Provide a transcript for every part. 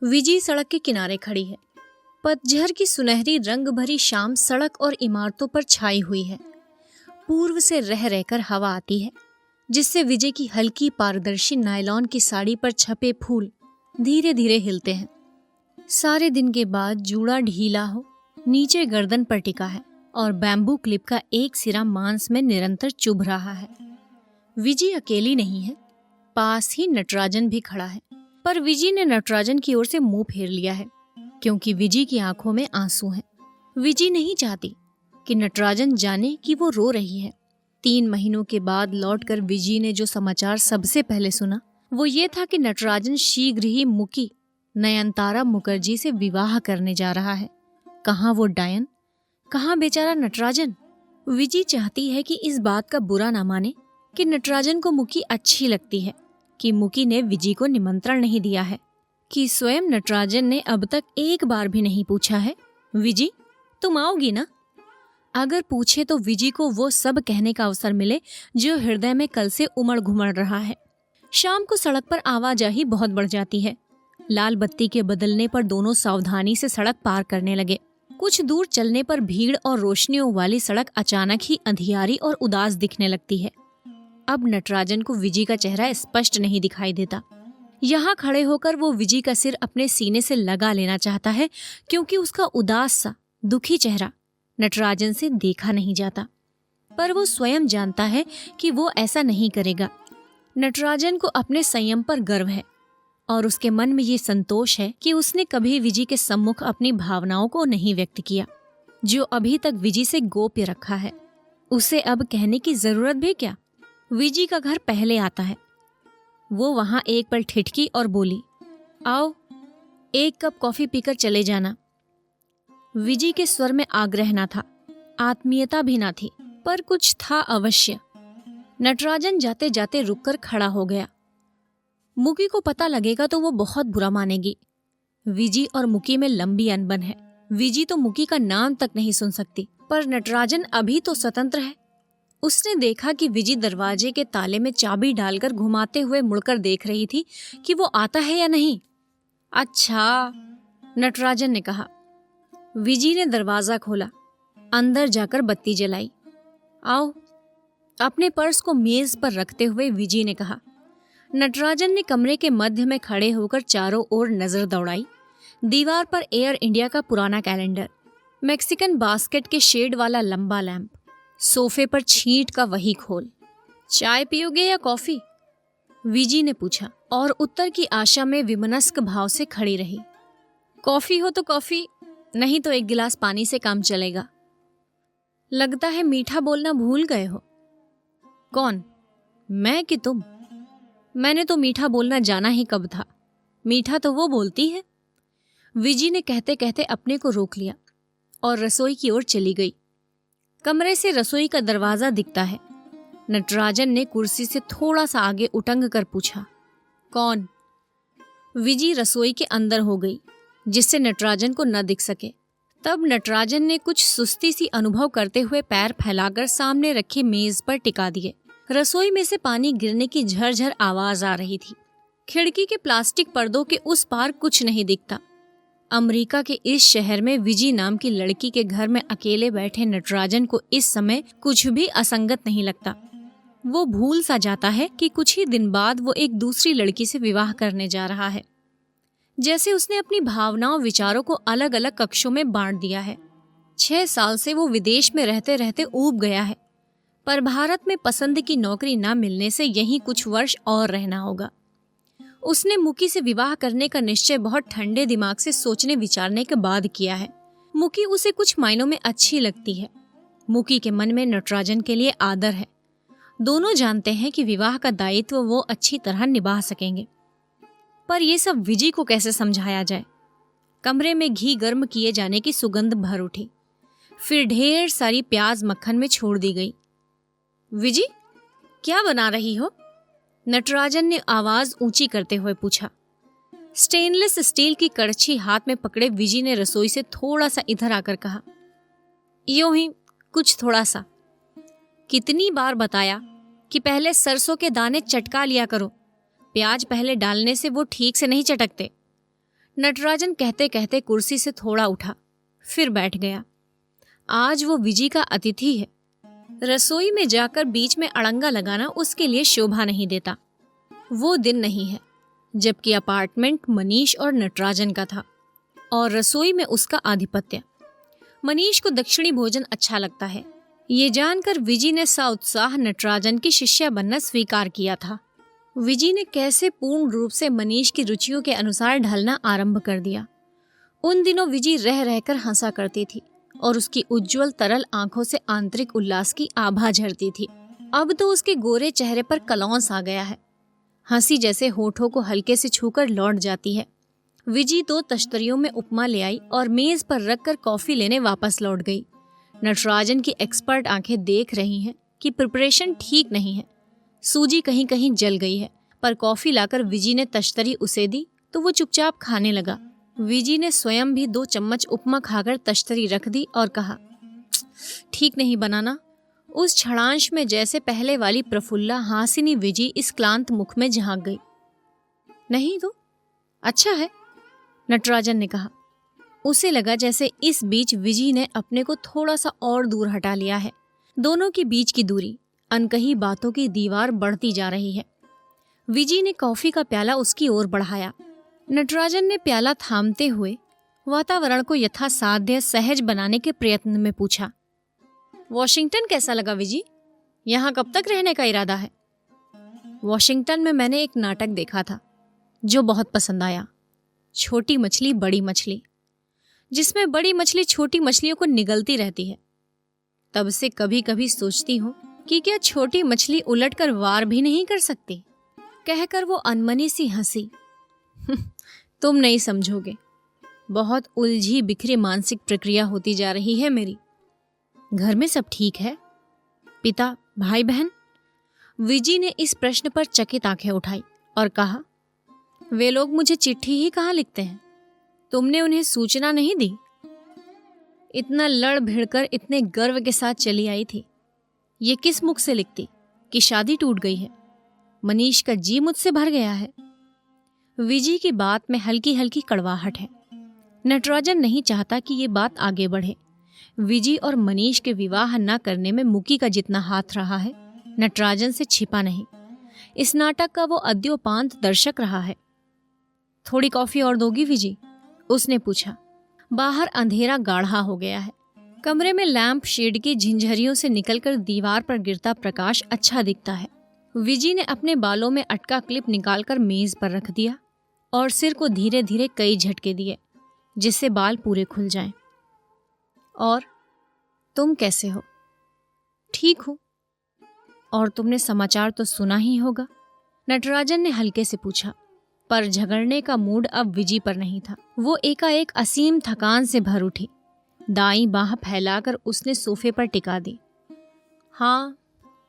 विजी सड़क के किनारे खड़ी है। पतझड़ की सुनहरी रंग भरी शाम सड़क और इमारतों पर छाई हुई है। पूर्व से रह रहकर हवा आती है, जिससे विजय की हल्की पारदर्शी नायलॉन की साड़ी पर छपे फूल धीरे धीरे हिलते हैं। सारे दिन के बाद जूड़ा ढीला हो नीचे गर्दन पर टिका है और बैम्बू क्लिप का एक सिरा मांस में निरंतर चुभ रहा है। विजय अकेली नहीं है, पास ही नटराजन भी खड़ा है। पर विजय ने नटराजन की ओर से मुंह फेर लिया है, क्योंकि विजय की आंखों में आंसू हैं। विजय नहीं चाहती कि नटराजन जाने कि वो रो रही है। 3 महीनों के बाद लौटकर विजय ने जो समाचार सबसे पहले सुना वो ये था कि नटराजन शीघ्र ही मुकी नयनतारा मुखर्जी से विवाह करने जा रहा है। कहाँ वो डायन, कहाँ बेचारा नटराजन। विजय चाहती है कि इस बात का बुरा ना माने कि नटराजन को मुकी अच्छी लगती है, कि मुकी ने विजय को निमंत्रण नहीं दिया है, कि स्वयं नटराजन ने अब तक एक बार भी नहीं पूछा है, विजय तुम आओगी ना? अगर पूछे तो विजय को वो सब कहने का अवसर मिले जो हृदय में कल से उमड़ घुमड़ रहा है। शाम को सड़क पर आवाजाही बहुत बढ़ जाती है। लाल बत्ती के बदलने पर दोनों सावधानी से सड़क पार करने लगे। कुछ दूर चलने पर भीड़ और रोशनियों वाली सड़क अचानक ही अंधियारी और उदास दिखने लगती है। अब नटराजन को विजय का चेहरा स्पष्ट नहीं दिखाई देता। यहाँ खड़े होकर वो विजय का सिर अपने सीने से लगा लेना चाहता है, क्योंकि उसका उदास सा दुखी चेहरा नटराजन से देखा नहीं जाता। पर वो स्वयं जानता है कि वो ऐसा नहीं करेगा। नटराजन को अपने संयम पर गर्व है और उसके मन में ये संतोष है कि उसने कभी विजय के सम्मुख अपनी भावनाओं को नहीं व्यक्त किया, जो अभी तक विजय से गोप्य रखा है। उसे अब कहने की जरूरत भी क्या। विजय का घर पहले आता है। वो वहां एक पल ठिठकी और बोली, आओ 1 कप कॉफी पीकर चले जाना। विजय के स्वर में आग्रह ना था, आत्मीयता भी ना थी, पर कुछ था अवश्य। नटराजन जाते जाते रुककर खड़ा हो गया। मुकी को पता लगेगा तो वो बहुत बुरा मानेगी। विजय और मुकी में लंबी अनबन है। विजय तो मुकी का नाम तक नहीं सुन सकती, पर नटराजन अभी तो स्वतंत्र है। उसने देखा कि विजय दरवाजे के ताले में चाबी डालकर घुमाते हुए मुड़कर देख रही थी कि वो आता है या नहीं। अच्छा, नटराजन ने कहा। विजय ने दरवाजा खोला, अंदर जाकर बत्ती जलाई। आओ। अपने पर्स को मेज पर रखते हुए विजय ने कहा। नटराजन ने कमरे के मध्य में खड़े होकर चारों ओर नजर दौड़ाई। दीवार पर एयर इंडिया का पुराना कैलेंडर, मैक्सिकन बास्केट के शेड वाला लंबा लैंप, सोफे पर छींट का वही खोल। चाय पियोगे या कॉफी? विजय ने पूछा और उत्तर की आशा में विमनस्क भाव से खड़ी रही। कॉफी हो तो कॉफी, नहीं तो 1 गिलास पानी से काम चलेगा। लगता है मीठा बोलना भूल गए हो। कौन, मैं कि तुम? मैंने तो मीठा बोलना जाना ही कब था। मीठा तो वो बोलती है। विजय ने कहते कहते अपने को रोक लिया और रसोई की ओर चली गई। कमरे से रसोई का दरवाजा दिखता है। नटराजन ने कुर्सी से थोड़ा सा आगे उटंग कर पूछा, कौन? विजय रसोई के अंदर हो गई, जिससे नटराजन को न दिख सके। तब नटराजन ने कुछ सुस्ती सी अनुभव करते हुए पैर फैलाकर सामने रखी मेज पर टिका दिए। रसोई में से पानी गिरने की झरझर आवाज आ रही थी। खिड़की के प्लास्टिक पर्दों के उस पार कुछ नहीं दिखता। अमेरिका के इस शहर में विजय नाम की लड़की के घर में अकेले बैठे नटराजन को इस समय कुछ भी असंगत नहीं लगता। वो भूल सा जाता है कि कुछ ही दिन बाद वो एक दूसरी लड़की से विवाह करने जा रहा है। जैसे उसने अपनी भावनाओं विचारों को अलग अलग कक्षों में बांट दिया है। 6 साल से वो विदेश में रहते रहते ऊब गया है, पर भारत में पसंद की नौकरी न मिलने से यहीं कुछ वर्ष और रहना होगा। उसने मुकी से विवाह करने का निश्चय बहुत ठंडे दिमाग से सोचने विचारने के बाद किया है। मुकी उसे कुछ मायनों में अच्छी लगती है। मुकी के मन में नटराजन के लिए आदर है। दोनों जानते हैं कि विवाह का दायित्व वो अच्छी तरह निभा सकेंगे। पर यह सब विजय को कैसे समझाया जाए। कमरे में घी गर्म किए जाने की सुगंध भर उठी, फिर ढेर सारी प्याज मक्खन में छोड़ दी गई। विजय, क्या बना रही हो? नटराजन ने आवाज ऊंची करते हुए पूछा। स्टेनलेस स्टील की कड़छी हाथ में पकड़े विजय ने रसोई से थोड़ा सा इधर आकर कहा, यूं ही कुछ थोड़ा सा। कितनी बार बताया कि पहले सरसों के दाने चटका लिया करो, प्याज पहले डालने से वो ठीक से नहीं चटकते। नटराजन कहते कहते कुर्सी से थोड़ा उठा, फिर बैठ गया। आज वो विजी का अतिथि है। रसोई में जाकर बीच में अड़ंगा लगाना उसके लिए शोभा नहीं देता। वो दिन नहीं है जबकि अपार्टमेंट मनीष और नटराजन का था और रसोई में उसका आधिपत्य। मनीष को दक्षिणी भोजन अच्छा लगता है, ये जानकर विजी ने साउत्साह नटराजन की शिष्या बनना स्वीकार किया था। विजी ने कैसे पूर्ण रूप से मनीष की रुचियों के अनुसार ढलना आरंभ कर दिया। उन दिनों विजी रह रहकर हंसा करती थी और उसकी उज्जवल तरल आंखों से आंतरिक उल्लास की आभा झरती थी। अब तो उसके गोरे चेहरे पर कलौंस आ गया है। हंसी जैसे होठों को हल्के से छूकर लौट जाती है। विजी 2 तश्तरियों में उपमा ले आई और मेज पर रखकर कॉफी लेने वापस लौट गई। नटराजन की एक्सपर्ट आंखें देख रही हैं कि प्रिपरेशन ठीक नहीं है। सूजी कहीं कहीं जल गई है, पर कॉफी लाकर विजी ने तश्तरी उसे दी तो वो चुपचाप खाने लगा। विजी ने स्वयं भी 2 चम्मच उपमा खाकर तश्तरी रख दी और कहा, ठीक नहीं बनाना। उस क्षणांश में जैसे पहले वाली प्रफुल्ला हासिनी विजी इस क्लांत मुख में झांक गई। नहीं तो अच्छा है, नटराजन ने कहा। उसे लगा जैसे इस बीच विजी ने अपने को थोड़ा सा और दूर हटा लिया है। दोनों के बीच की दूरी, अनकही बातों की दीवार बढ़ती जा रही है। विजी ने कॉफी का प्याला उसकी ओर बढ़ाया। नटराजन ने प्याला थामते हुए वातावरण को यथासाध्य सहज बनाने के प्रयत्न में पूछा, वॉशिंगटन कैसा लगा विजी? यहाँ कब तक रहने का इरादा है? वॉशिंगटन में मैंने एक नाटक देखा था जो बहुत पसंद आया, छोटी मछली बड़ी मछली, जिसमें बड़ी मछली छोटी मछलियों को निगलती रहती है। तब से कभी कभी सोचती हूँ कि क्या छोटी मछली उलटकर वार भी नहीं कर सकती। कहकर वो अनमनी सी हंसी। तुम नहीं समझोगे, बहुत उलझी बिखरी मानसिक प्रक्रिया होती जा रही है मेरी। घर में सब ठीक है? पिता, भाई बहन? विजी ने इस प्रश्न पर चकित आंखें उठाई और कहा, वे लोग मुझे चिट्ठी ही कहाँ लिखते हैं, तुमने उन्हें सूचना नहीं दी? इतना लड़ भिड़कर इतने गर्व के साथ चली आई थी, ये किस मुख से लिखती कि शादी टूट गई है? मनीष का जी मुझसे भर गया है। विजी की बात में हल्की हल्की कड़वाहट है। नटराजन नहीं चाहता कि ये बात आगे बढ़े। विजी और मनीष के विवाह न करने में मुकी का जितना हाथ रहा है, नटराजन से छिपा नहीं। इस नाटक का वो अद्योपांत दर्शक रहा है। थोड़ी कॉफी और दोगी विजी? उसने पूछा। बाहर अंधेरा गाढ़ा हो गया है। कमरे में लैंप शेड की झिंझरियों से निकलकर दीवार पर गिरता प्रकाश अच्छा दिखता है। विजी ने अपने बालों में अटका क्लिप निकालकर मेज पर रख दिया और सिर को धीरे धीरे कई झटके दिए जिससे बाल पूरे खुल जाएं। और तुम कैसे हो? ठीक हूं। और तुमने समाचार तो सुना ही होगा? नटराजन ने हल्के से पूछा, पर झगड़ने का मूड अब विजी पर नहीं था। वो एकाएक असीम थकान से भर उठी। दाईं बाह फैलाकर उसने सोफे पर टिका दी। हाँ।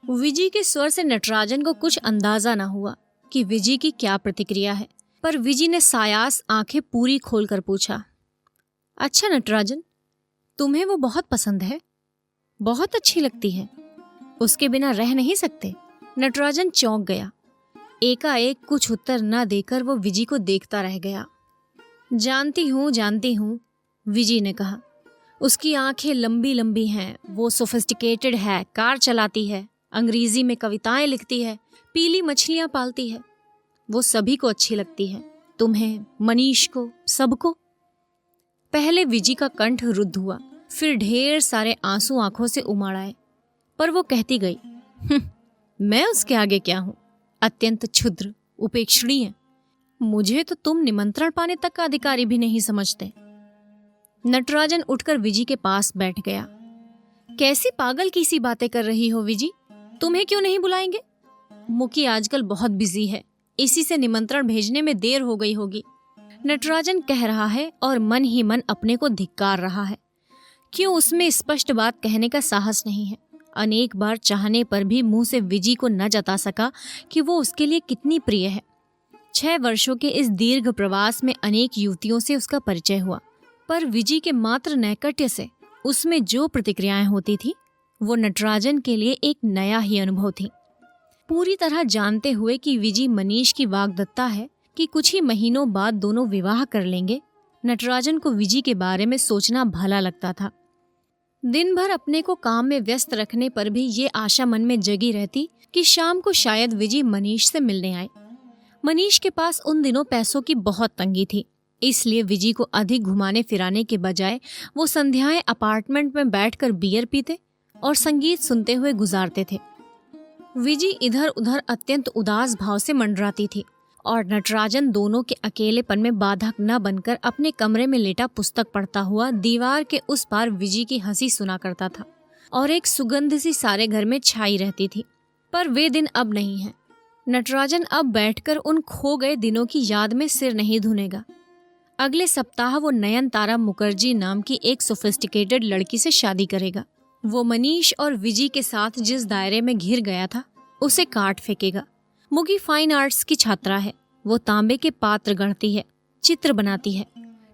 विजी के स्वर से नटराजन को कुछ अंदाजा न हुआ कि विजी की क्या प्रतिक्रिया है, पर विजी ने सायास आंखें पूरी खोलकर पूछा, अच्छा नटराजन, तुम्हें वो बहुत पसंद है? बहुत अच्छी लगती है, उसके बिना रह नहीं सकते। नटराजन चौंक गया। एकाएक कुछ उत्तर न देकर वो विजी को देखता रह गया। जानती हूँ, विजी ने कहा। उसकी आंखें लंबी लंबी हैं, वो सोफिस्टिकेटेड है, कार चलाती है, अंग्रेजी में कविताएं लिखती है, पीली मछलियां पालती है। वो सभी को अच्छी लगती है, तुम्हें, मनीष को, सबको। पहले विजी का कंठ रुद्ध हुआ, फिर ढेर सारे आंसू आंखों से उमड़ आए, पर वो कहती गई, मैं उसके आगे क्या हूं? अत्यंत क्षुद्र, उपेक्षणीय। मुझे तो तुम निमंत्रण पाने तक का अधिकारी भी नहीं समझते। नटराजन उठकर विजी के पास बैठ गया। कैसी पागल की सी बातें कर रही हो विजी? तुम्हें क्यों नहीं बुलाएंगे? मुकी आजकल बहुत बिजी है, इसी से निमंत्रण भेजने में देर हो गई होगी। नटराजन कह रहा है और मन ही मन अपने को धिक्कार रहा है। क्यों उसमें स्पष्ट बात कहने का साहस नहीं है। अनेक बार चाहने पर भी मुंह से विजी को न जता सका कि वो उसके लिए कितनी प्रिय है। 6 वर्षों के इस दीर्घ प्रवास में अनेक युवतियों से उसका परिचय हुआ, पर विजी के मात्र नैकट्य से उसमें जो प्रतिक्रियाएं होती थी वो नटराजन के लिए एक नया ही अनुभव थी। पूरी तरह जानते हुए कि विजी मनीष की वाग्दत्ता है, कि कुछ ही महीनों बाद दोनों विवाह कर लेंगे, नटराजन को विजी के बारे में सोचना भला लगता था। दिन भर अपने को काम में व्यस्त रखने पर भी ये आशा मन में जगी रहती कि शाम को शायद विजी मनीष से मिलने आए। मनीष के पास उन दिनों पैसों की बहुत तंगी थी, इसलिए विजी को अधिक घुमाने फिराने के बजाय वो संध्याएं अपार्टमेंट में बैठकर बियर पीते और संगीत सुनते हुए गुजारते थे। विजी इधर उधर अत्यंत उदास भाव से मंडराती थी और नटराजन दोनों के अकेलेपन में बाधक न बनकर अपने कमरे में लेटा पुस्तक पढ़ता हुआ दीवार के उस पार विजी की हंसी सुना करता था और एक सुगंध सी सारे घर में छाई रहती थी। पर वे दिन अब नहीं हैं। नटराजन अब बैठकर उन खो गए दिनों की याद में सिर नहीं धुनेगा। अगले सप्ताह वो नयनतारा मुखर्जी नाम की एक सोफिस्टिकेटेड लड़की से शादी करेगा। वो मनीष और विजी के साथ जिस दायरे में घिर गया था उसे काट फेंकेगा। मुगी फाइन आर्ट्स की छात्रा है। वो तांबे के पात्र गढ़ती है, चित्र बनाती है।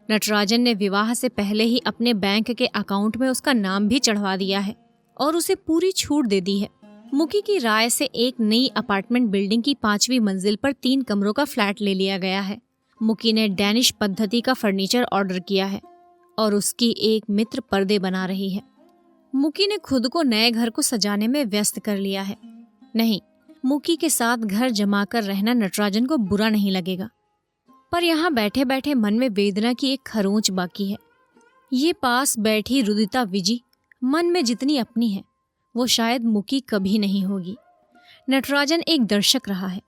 नटराजन ने विवाह से पहले ही अपने बैंक के अकाउंट में उसका नाम भी चढ़वा दिया है और उसे पूरी छूट दे दी है। मुकी की राय से एक नई अपार्टमेंट बिल्डिंग की 5वीं मंजिल पर 3 कमरों का फ्लैट ले लिया गया है। मुकी ने डैनिश पद्धति का फर्नीचर ऑर्डर किया है और उसकी एक मित्र पर्दे बना रही है। मुकी ने खुद को नए घर को सजाने में व्यस्त कर लिया है। नहीं, मुकी के साथ घर जमा कर रहना नटराजन को बुरा नहीं लगेगा, पर यहाँ बैठे बैठे मन में वेदना की एक खरोंच बाकी है। ये पास बैठी रुदिता विजी मन में जितनी अपनी है वो शायद मुकी कभी नहीं होगी। नटराजन एक दर्शक रहा है,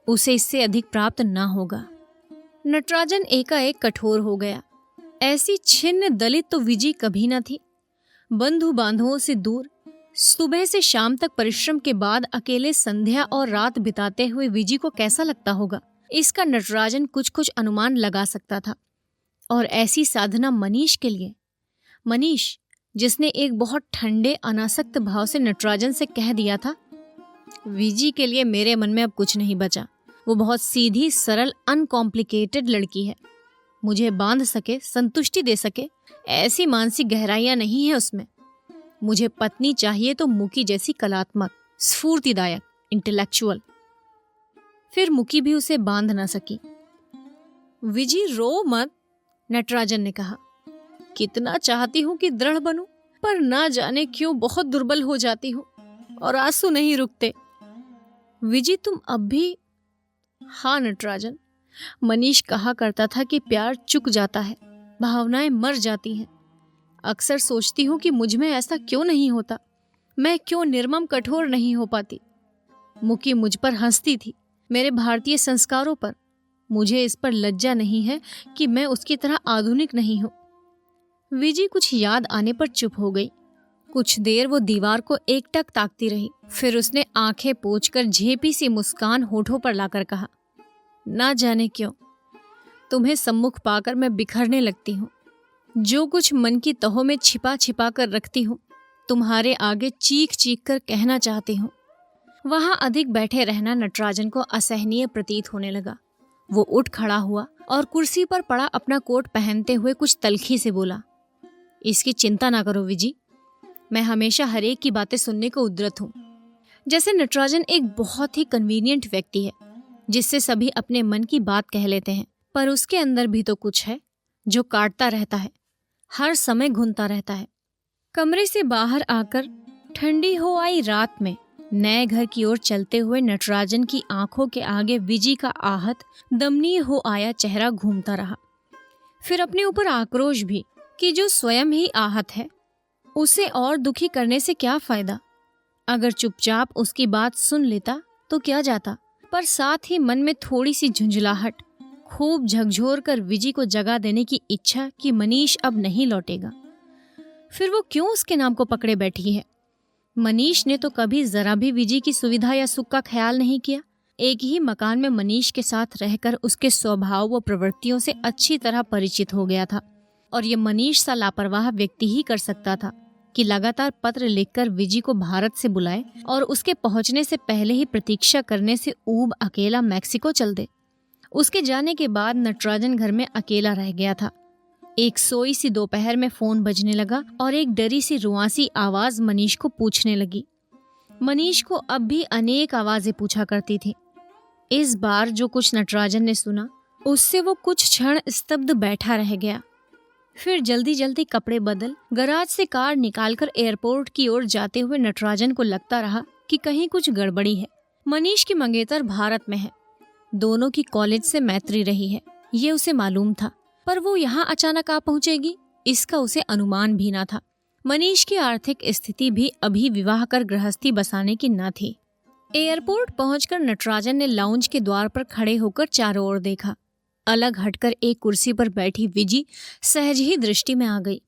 उसे इससे अधिक प्राप्त न होगा। नटराजन एकाएक कठोर हो गया। ऐसी छिन्न दलित तो विजी कभी न थी। बंधु बांधवों से दूर, सुबह से शाम तक परिश्रम के बाद अकेले संध्या और रात बिताते हुए विजी को कैसा लगता होगा, इसका नटराजन कुछ कुछ अनुमान लगा सकता था। और ऐसी साधना मनीष के लिए, मनीष जिसने एक बहुत ठंडे अनासक्त भाव से नटराजन से कह दिया था, विजी के लिए मेरे मन में अब कुछ नहीं बचा। वो बहुत सीधी सरल अनकॉम्प्लिकेटेड लड़की है, मुझे बांध सके, संतुष्टि दे सके, ऐसी मानसिक गहराइयां नहीं है उसमें। मुझे पत्नी चाहिए तो मुकी जैसी कलात्मक, स्फूर्तिदायक, इंटेलेक्चुअल। फिर मुकी भी उसे बांध ना सकी। विजी रो मत, नटराजन ने कहा। कितना चाहती हूं कि दृढ़ बनूं, पर ना जाने क्यों बहुत दुर्बल हो जाती हूं और आंसू नहीं रुकते। विजी तुम अब भी। हाँ नटराजन, मनीष कहा करता था कि प्यार चुक जाता है, भावनाएं मर जाती हैं। अक्सर सोचती हूँ कि मुझ में ऐसा क्यों नहीं होता, मैं क्यों निर्मम कठोर नहीं हो पाती। मुकी मुझ पर हंसती थी, मेरे भारतीय संस्कारों पर। मुझे इस पर लज्जा नहीं है कि मैं उसकी तरह आधुनिक नहीं हूँ। विजी कुछ याद आने पर चुप हो गई। कुछ देर वो दीवार को एकटक ताकती रही, फिर उसने आंखें पोंछकर झेपी सी मुस्कान होठों पर लाकर कहा, ना जाने क्यों तुम्हें सम्मुख पाकर मैं बिखरने लगती हूँ। जो कुछ मन की तहों में छिपा छिपा कर रखती हूँ, तुम्हारे आगे चीख चीख कर कहना चाहती हूँ। वहां अधिक बैठे रहना नटराजन को असहनीय प्रतीत होने लगा। वो उठ खड़ा हुआ और कुर्सी पर पड़ा अपना कोट पहनते हुए कुछ तल्खी से बोला, इसकी चिंता ना करो विजी, मैं हमेशा हरेक की बातें सुनने को उद्यत हूँ। जैसे नटराजन एक बहुत ही कन्वीनियंट व्यक्ति है जिससे सभी अपने मन की बात कह लेते हैं, पर उसके अंदर भी तो कुछ है जो काटता रहता है, हर समय घुनता रहता है। कमरे से बाहर आकर ठंडी हो आई रात में नए घर की ओर चलते हुए नटराजन की आंखों के आगे विजी का आहत दमनीय हो आया चेहरा घूमता रहा। फिर अपने ऊपर आक्रोश भी कि जो स्वयं ही आहत है उसे और दुखी करने से क्या फायदा। अगर चुपचाप उसकी बात सुन लेता तो क्या जाता, पर साथ ही मन में थोड़ी सी झुंझलाहट, खूब झकझोर कर विजी को जगा देने की इच्छा कि मनीष अब नहीं लौटेगा। फिर वो क्यों उसके नाम को पकड़े बैठी है। मनीष ने तो कभी जरा भी विजी की सुविधा या सुख का ख्याल नहीं किया। एक ही मकान में मनीष के साथ रहकर उसके स्वभाव व प्रवृत्तियों से अच्छी तरह परिचित हो गया था और ये मनीष सा लापरवाह व्यक्ति ही कर सकता था कि लगातार पत्र लिखकर विजी को भारत से बुलाए और उसके पहुंचने से पहले ही प्रतीक्षा करने से ऊब अकेला मैक्सिको चल दे। उसके जाने के बाद नटराजन घर में अकेला रह गया था। एक सोई सी दोपहर में फोन बजने लगा और एक डरी सी रुआंसी आवाज मनीष को पूछने लगी। मनीष को अब भी अनेक आवाजें पूछा करती थी। इस बार जो कुछ नटराजन ने सुना उससे वो कुछ क्षण स्तब्ध बैठा रह गया। फिर जल्दी जल्दी कपड़े बदल गराज से कार निकालकर एयरपोर्ट की ओर जाते हुए नटराजन को लगता रहा कि कहीं कुछ गड़बड़ी है। मनीष की मंगेतर भारत में है, दोनों की कॉलेज से मैत्री रही है, ये उसे मालूम था, पर वो यहाँ अचानक आ पहुंचेगी इसका उसे अनुमान भी न था। मनीष की आर्थिक स्थिति भी अभी विवाह कर गृहस्थी बसाने की न थी। एयरपोर्ट पहुंचकर नटराजन ने लाउंज के द्वार पर खड़े होकर चारों ओर देखा। अलग हटकर एक कुर्सी पर बैठी विजी सहज ही दृष्टि में आ गई।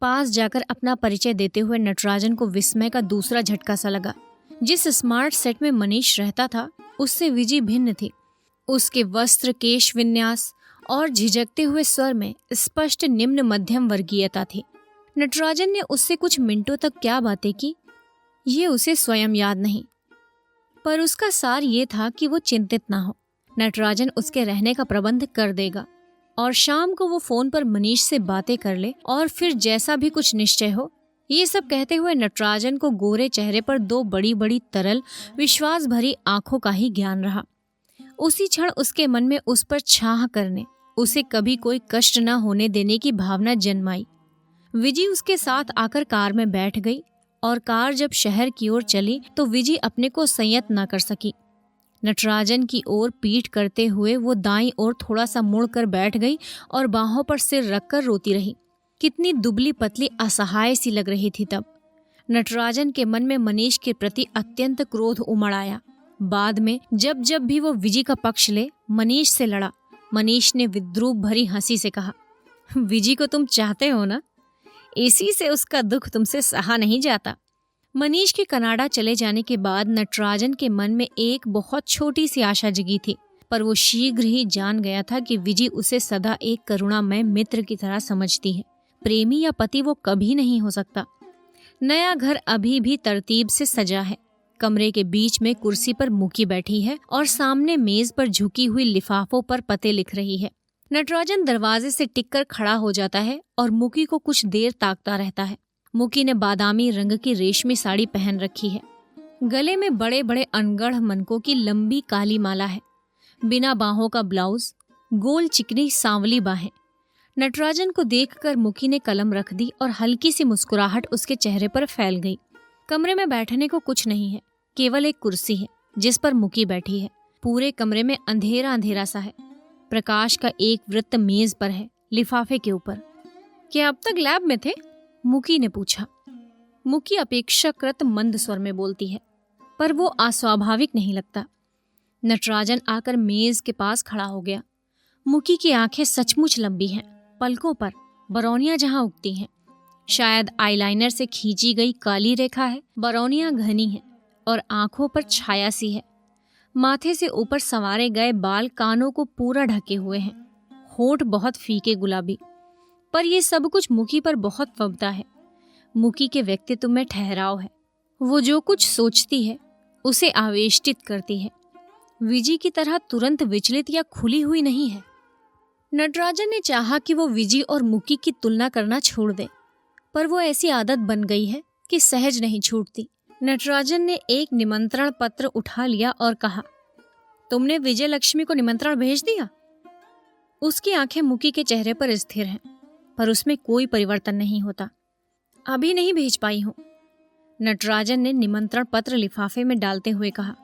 पास जाकर अपना परिचय देते हुए नटराजन को विस्मय का दूसरा झटका सा लगा। जिस स्मार्ट सेट में मनीष रहता था उससे विजी भिन्न थी। उसके वस्त्र, केश विन्यास और झिझकते हुए स्वर में स्पष्ट निम्न मध्यम वर्गीयता थी। नटराजन ने उससे कुछ मिनटों तक क्या बातें की ये उसे स्वयं याद नहीं, पर उसका सार ये था कि वो चिंतित ना हो, नटराजन उसके रहने का प्रबंध कर देगा और शाम को वो फोन पर मनीष से बातें कर ले और फिर जैसा भी कुछ निश्चय हो। ये सब कहते हुए नटराजन को गोरे चेहरे पर दो बड़ी बड़ी तरल विश्वास भरी आंखों का ही ज्ञान रहा। उसी क्षण उसके मन में उस पर छाह करने, उसे कभी कोई कष्ट न होने देने की भावना जन्माई। विजी उसके साथ आकर कार में बैठ गई और कार जब शहर की ओर चली तो विजी अपने को संयत न कर सकी। नटराजन की ओर पीठ करते हुए वो दाईं ओर थोड़ा सा मुड़कर बैठ गई और बाहों पर सिर रखकर रोती रही। कितनी दुबली पतली असहाय सी लग रही थी तब। नटराजन के मन में मनीष के प्रति अत्यंत क्रोध उमड़ आया। बाद में जब जब भी वो विजी का पक्ष ले मनीष से लड़ा। मनीष ने विद्रूप भरी हंसी से कहा, विजी को तुम चाहते हो ना, इसी से उसका दुख तुमसे सहा नहीं जाता। मनीष के कनाडा चले जाने के बाद नटराजन के मन में एक बहुत छोटी सी आशा जगी थी, पर वो शीघ्र ही जान गया था कि विजी उसे सदा एक करुणामय मित्र की तरह समझती है। प्रेमी या पति वो कभी नहीं हो सकता। नया घर अभी भी तरतीब से सजा है। कमरे के बीच में कुर्सी पर मुकी बैठी है और सामने मेज पर झुकी हुई लिफाफों पर पते लिख रही है। नटराजन दरवाजे से टिककर खड़ा हो जाता है और मुकी को कुछ देर ताकता रहता है। मुकी ने बादामी रंग की रेशमी साड़ी पहन रखी है। गले में बड़े बड़े अनगढ़ मनकों की लंबी काली माला है। बिना बाहों का ब्लाउज, गोल चिकनी सांवली बाहें। नटराजन को देखकर मुकी ने कलम रख दी और हल्की सी मुस्कुराहट उसके चेहरे पर फैल गई। कमरे में बैठने को कुछ नहीं है, केवल एक कुर्सी है जिस पर मुकी बैठी है। पूरे कमरे में अंधेरा अंधेरा सा है। प्रकाश का एक वृत्त मेज पर है, लिफाफे के ऊपर। क्या अब तक लैब में थे? मुकी ने पूछा। मुकी अपेक्षाकृत मंद स्वर में बोलती है, पर वो अस्वाभाविक नहीं लगता। नटराजन आकर मेज के पास खड़ा हो गया। मुकी की आंखें सचमुच लंबी हैं, पलकों पर बरौनियां जहां उगती हैं। शायद आईलाइनर से खींची गई काली रेखा है। बरौनियां घनी है और आंखों पर छाया सी है। माथे से ऊपर संवारे गए बाल कानों को पूरा ढके हुए हैं। होंठ बहुत फीके गुलाबी, पर यह सब कुछ मुकी पर बहुत फबता है। मुकी के व्यक्तित्व में ठहराव है। वो जो कुछ सोचती है उसे आवेष्टित करती है। विजी की तरह तुरंत विचलित या खुली हुई नहीं है। नटराजन ने चाहा कि वो विजी और मुकी की तुलना करना छोड़ दे, पर वो ऐसी आदत बन गई है कि सहज नहीं छूटती। नटराजन ने एक निमंत्रण पत्र उठा लिया और कहा, तुमने विजय लक्ष्मी को निमंत्रण भेज दिया? उसकी आंखें मुकी के चेहरे पर स्थिर हैं, पर उसमें कोई परिवर्तन नहीं होता। अभी नहीं भेज पाई हूं, नटराजन ने निमंत्रण पत्र लिफाफे में डालते हुए कहा।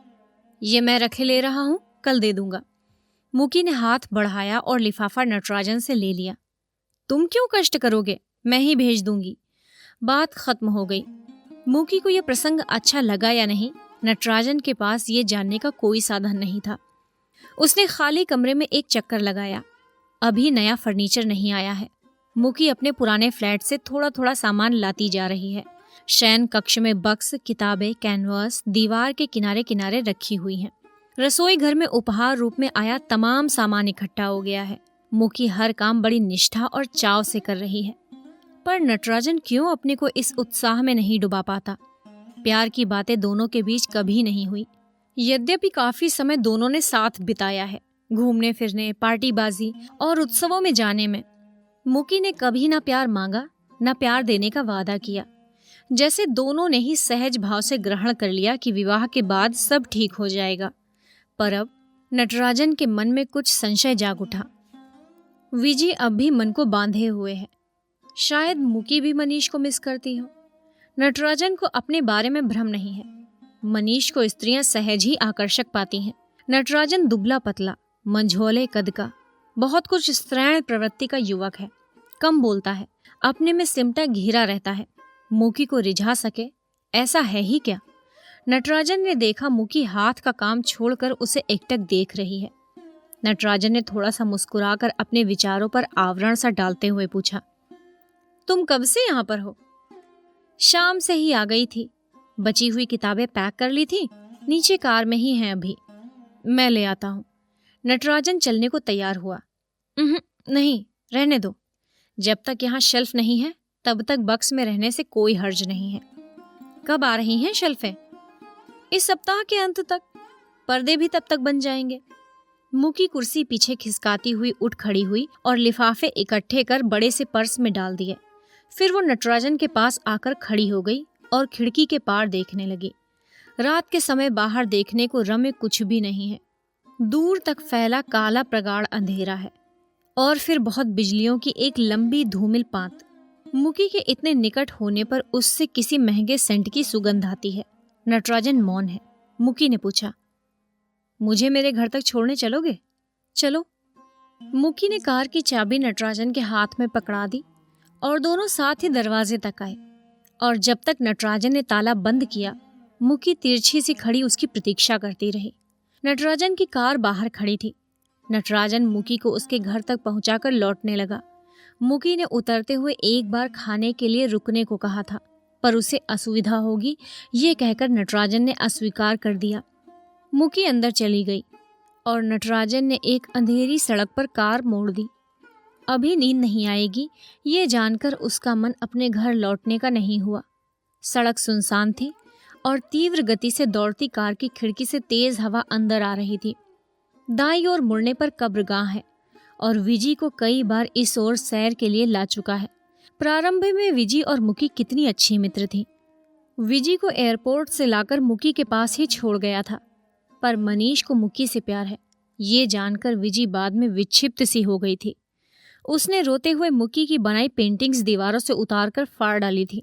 ये मैं रखे ले रहा हूं, कल दे दूंगा। मुकी ने हाथ बढ़ाया और लिफाफा नटराजन से ले लिया। तुम क्यों कष्ट करोगे, मैं ही भेज दूंगी। बात खत्म हो गई। मुकी को यह प्रसंग अच्छा लगा या नहीं, नटराजन के पास ये जानने का कोई साधन नहीं था। उसने खाली कमरे में एक चक्कर लगाया। अभी नया फर्नीचर नहीं आया है। मुकी अपने पुराने फ्लैट से थोड़ा थोड़ा सामान लाती जा रही है। शयन कक्ष में बक्स, किताबें, कैनवास दीवार के किनारे किनारे रखी हुई हैं। रसोई घर में उपहार रूप में आया तमाम सामान इकट्ठा हो गया है। मुकी हर काम बड़ी निष्ठा और चाव से कर रही है, पर नटराजन क्यों अपने को इस उत्साह में नहीं डुबा पाता। प्यार की बातें दोनों के बीच कभी नहीं हुई। यद्यपि काफी समय दोनों ने साथ बिताया है, घूमने फिरने, पार्टीबाजी और उत्सवों में जाने में। मुकी ने कभी ना प्यार मांगा, ना प्यार देने का वादा किया। जैसे दोनों ने ही सहज भाव से ग्रहण कर लिया कि विवाह के बाद सब ठीक हो जाएगा। पर अब नटराजन के मन में कुछ संशय जाग उठा। विजय अब भी मन को बांधे हुए है। शायद मुकी भी मनीष को मिस करती हो। नटराजन को अपने बारे में भ्रम नहीं है। मनीष को स्त्रियां सहज ही आकर्षक पाती हैं। नटराजन दुबला पतला, मंझोले कद का, बहुत कुछ स्त्रैण प्रवृत्ति का युवक है। कम बोलता है, अपने में सिमटा घिरा रहता है। मुकी को रिझा सके ऐसा है ही क्या? नटराजन ने देखा मुकी हाथ का काम छोड़कर उसे एकटक देख रही है। नटराजन ने थोड़ा सा मुस्कुराकर अपने विचारों पर आवरण सा डालते हुए पूछा, तुम कब से यहाँ पर हो? शाम से ही आ गई थी। बची हुई किताबें पैक कर ली थी, नीचे कार में ही हैं अभी। मैं ले आता हूँ। नटराजन चलने को तैयार हुआ। नहीं, रहने दो। जब तक यहाँ शेल्फ नहीं है तब तक बक्स में रहने से कोई हर्ज नहीं है। कब आ रही हैं शेल्फें? इस सप्ताह के अंत तक। पर्दे भी तब तक बन जाएंगे। मुकी कुर्सी पीछे खिसकाती हुई उठ खड़ी हुई और लिफाफे इकट्ठे कर बड़े से पर्स में डाल दिए। फिर वो नटराजन के पास आकर खड़ी हो गई और खिड़की के पार देखने लगी। रात के समय बाहर देखने को रम्य कुछ भी नहीं है। दूर तक फैला काला प्रगाढ़ अंधेरा है और फिर बहुत बिजलियों की एक लंबी धूमिल पात। मुकी के इतने निकट होने पर उससे किसी महंगे सेंट की सुगंध आती है। नटराजन मौन है। मुकी ने पूछा, मुझे मेरे घर तक छोड़ने चलोगे? चलो। मुकी ने कार की चाबी नटराजन के हाथ में पकड़ा दी और दोनों साथ ही दरवाजे तक आए। और जब तक नटराजन ने ताला बंद किया, मुकी तिरछी सी खड़ी उसकी प्रतीक्षा करती रही। नटराजन की कार बाहर खड़ी थी। नटराजन मुकी को उसके घर तक पहुंचाकर लौटने लगा। मुकी ने उतरते हुए एक बार खाने के लिए रुकने को कहा था, पर उसे असुविधा होगी ये कहकर नटराजन ने अस्वीकार कर दिया। मुकी अंदर चली गई और नटराजन ने एक अंधेरी सड़क पर कार मोड़ दी। अभी नींद नहीं आएगी ये जानकर उसका मन अपने घर लौटने का नहीं हुआ। सड़क सुनसान थी और तीव्र गति से दौड़ती कार की खिड़की से तेज हवा अंदर आ रही थी। दाईं ओर मुड़ने पर कब्रगाह है और विजी को कई बार इस ओर सैर के लिए ला चुका है। प्रारंभ में विजी और मुकी कितनी अच्छी मित्र थी। विजी को एयरपोर्ट से लाकर मुकी के पास ही छोड़ गया था, पर मनीष को मुकी से प्यार है ये जानकर विजी बाद में विक्षिप्त सी हो गई थी। उसने रोते हुए मुकी की बनाई पेंटिंग्स दीवारों से उतारकर फाड़ डाली थी।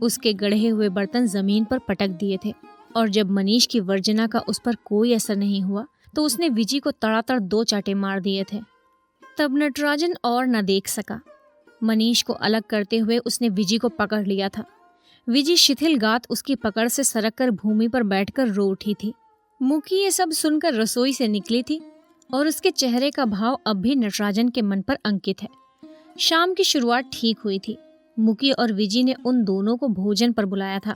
उसके गढ़े हुए बर्तन जमीन पर पटक दिए थे और जब मनीष की वर्जना का उस पर कोई असर नहीं हुआ तो उसने विजी को तड़ातड़ 2 चांटे मार दिए थे। तब नटराजन और न देख सका। मनीष को अलग करते हुए उसने विजी को पकड़ लिया था। विजी शिथिल गात उसकी पकड़ से सरक कर भूमि पर बैठकर रो उठी थी। मुकी ये सब सुनकर रसोई से निकली थी और उसके चेहरे का भाव अब भी नटराजन के मन पर अंकित है। शाम की शुरुआत ठीक हुई थी। मुकी और विजी ने उन दोनों को भोजन पर बुलाया था।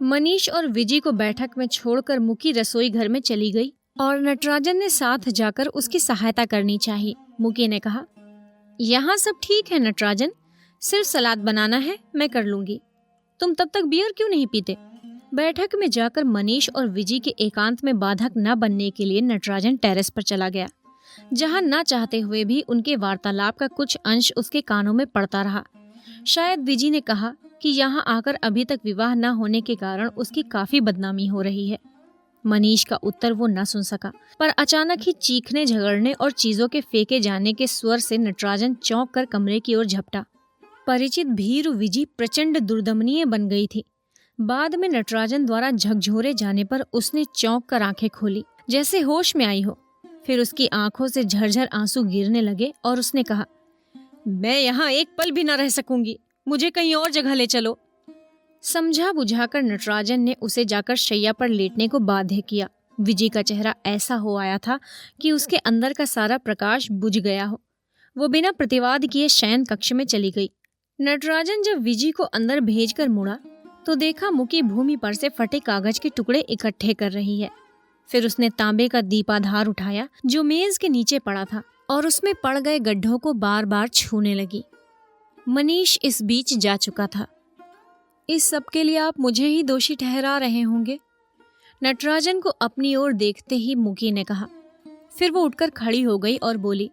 मनीष और विजी को बैठक में छोड़कर मुकी रसोई घर में चली गई और नटराजन ने साथ जाकर उसकी सहायता करनी चाहिए। मुकी ने कहा, यहाँ सब ठीक है नटराजन, सिर्फ सलाद बनाना है, मैं कर लूंगी। तुम तब तक बियर क्यों नहीं पीते? बैठक में जाकर मनीष और विजी के एकांत में बाधक न बनने के लिए नटराजन टेरेस पर चला गया, जहां न चाहते हुए भी उनके वार्तालाप का कुछ अंश उसके कानों में पड़ता रहा। शायद विजी ने कहा कि यहाँ आकर अभी तक विवाह न होने के कारण उसकी काफी बदनामी हो रही है। मनीष का उत्तर वो न सुन सका, पर अचानक ही चीखने, झगड़ने और चीजों के फेंके जाने के स्वर से नटराजन चौंक कर कमरे की ओर झपटा। परिचित भीरू विजी प्रचंड दुर्दमनीय बन गई थी। बाद में नटराजन द्वारा झकझोरे जाने पर उसने चौंक कर आंखें खोली, जैसे होश में आई हो। फिर उसकी आंखों से झरझर आंसू गिरने लगे और उसने कहा, मैं यहाँ एक पल भी न रह सकूंगी, मुझे कहीं और जगह ले चलो। समझा बुझाकर नटराजन ने उसे जाकर शैया पर लेटने को बाध्य किया। विजी का चेहरा ऐसा हो आया था कि उसके अंदर का सारा प्रकाश बुझ गया हो। वो बिना प्रतिवाद किए शयन कक्ष में चली गई। नटराजन जब विजी को अंदर भेजकर मुड़ा तो देखा मुकी भूमि पर से फटे कागज के टुकड़े इकट्ठे कर रही है। फिर उसने तांबे का दीपाधार उठाया जो मेज के नीचे पड़ा था और उसमें पड़ गए गड्ढों को बार बार छूने लगी। मनीष इस बीच जा चुका था। इस सब के लिए आप मुझे ही दोषी ठहरा रहे होंगे, नटराजन को अपनी ओर देखते ही मुकी ने कहा। फिर वो उठकर खड़ी हो गई और बोली,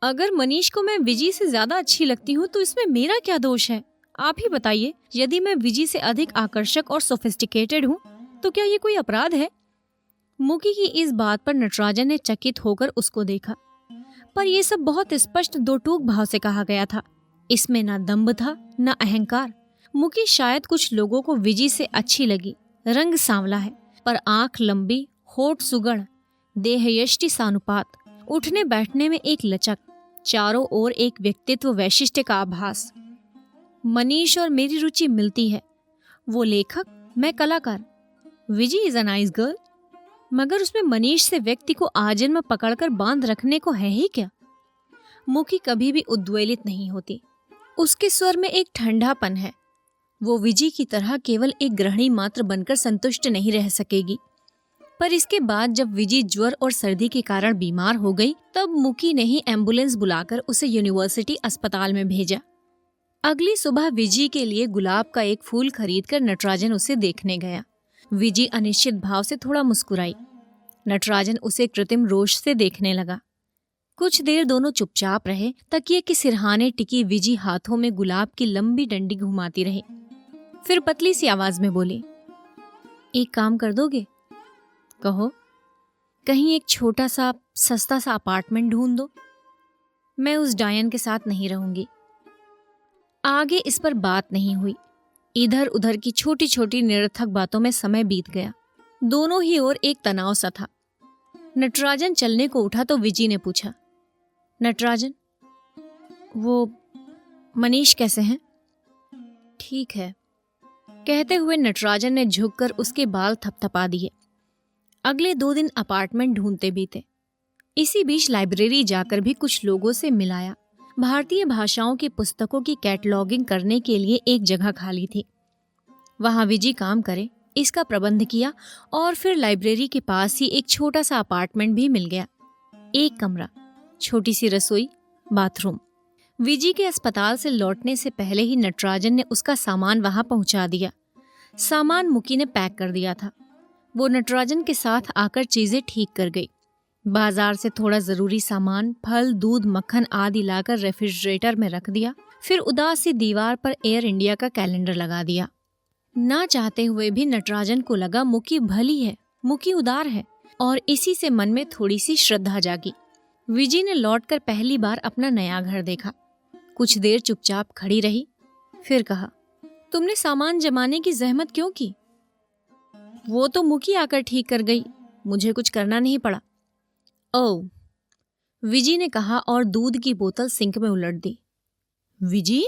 अगर मनीष को मैं विजी से ज्यादा अच्छी लगती हूँ तो इसमें मेरा क्या दोष है? आप ही बताइए, यदि मैं विजी से अधिक आकर्षक और सोफिस्टिकेटेड हूँ तो क्या ये कोई अपराध है? मुकी की इस बात पर नटराजन ने चकित होकर उसको देखा। पर यह सब बहुत स्पष्ट दो टूक भाव से कहा गया था। इसमें ना दम्भ था ना अहंकार। मुकी शायद कुछ लोगों को विजी से अच्छी लगी। रंग सांवला है पर आंख लंबी, होठ सुगढ़, देह यष्टि सानुपात, उठने बैठने में एक लचक, चारों ओर एक व्यक्तित्व वैशिष्ट्य का आभास। मनीष और मेरी रुचि मिलती है। वो लेखक, मैं कलाकार। विजी इज अ नाइस गर्ल। मगर उसमें मनीष से व्यक्ति को आजन्म पकड़कर बांध रखने को है ही क्या? मुकी कभी भी उद्वेलित नहीं होती। उसके स्वर में एक ठंडापन है। वो विजी की तरह केवल एक गृहिणी मात्र बनकर संतुष्ट नहीं रह सकेगी। पर इसके बाद जब विजी ज्वर और सर्दी के कारण बीमार हो गई, तब मुकी ने ही एम्बुलेंस बुलाकर उसे यूनिवर्सिटी अस्पताल में भेजा। अगली सुबह विजी के लिए गुलाब का एक फूल खरीदकर नटराजन उसे देखने गया। विजी अनिश्चित भाव से थोड़ा मुस्कुराई। नटराजन उसे कृत्रिम रोष से देखने लगा। कुछ देर दोनों चुपचाप रहे। तकिए के सिरहाने टिकी विजी हाथों में गुलाब की लंबी डंडी घुमाती रही। फिर पतली सी आवाज में बोली, एक काम कर दोगे? कहो। कहीं एक छोटा सा सस्ता सा अपार्टमेंट ढूंढ दो। मैं उस डायन के साथ नहीं रहूंगी। आगे इस पर बात नहीं हुई। इधर उधर की छोटी छोटी निरर्थक बातों में समय बीत गया। दोनों ही ओर एक तनाव सा था। नटराजन चलने को उठा तो विजी ने पूछा, नटराजन, वो मनीष कैसे हैं? ठीक है, कहते हुए नटराजन ने झुककर उसके बाल थपथपा दिए। अगले 2 दिन अपार्टमेंट ढूंढते बीते। इसी बीच लाइब्रेरी जाकर भी कुछ लोगों से मिलाया। भारतीय भाषाओं की पुस्तकों की कैटलॉगिंग करने के लिए एक जगह खाली थी। वहां विजी काम करे, इसका प्रबंध किया और फिर लाइब्रेरी के पास ही एक छोटा सा अपार्टमेंट भी मिल गया। 1 कमरा, छोटी सी रसोई, बाथरूम। विजी के अस्पताल से लौटने से पहले ही नटराजन ने उसका सामान वहां पहुंचा दिया। सामान मुकी ने पैक कर दिया था। वो नटराजन के साथ आकर चीजें ठीक कर गई। बाजार से थोड़ा जरूरी सामान, फल, दूध, मक्खन आदि लाकर रेफ्रिजरेटर में रख दिया। फिर उदास सी दीवार पर एयर इंडिया का कैलेंडर लगा दिया। ना चाहते हुए भी नटराजन को लगा मुकी भली है, मुकी उदार है, और इसी से मन में थोड़ी सी श्रद्धा जागी। विजी ने लौटकर पहली बार अपना नया घर देखा। कुछ देर चुपचाप खड़ी रही, फिर कहा, तुमने सामान जमाने की जहमत क्यों की? वो तो मुकी आकर ठीक कर गई, मुझे कुछ करना नहीं पड़ा। ओह, विजी ने कहा और दूध की बोतल सिंक में उलट दी। विजी?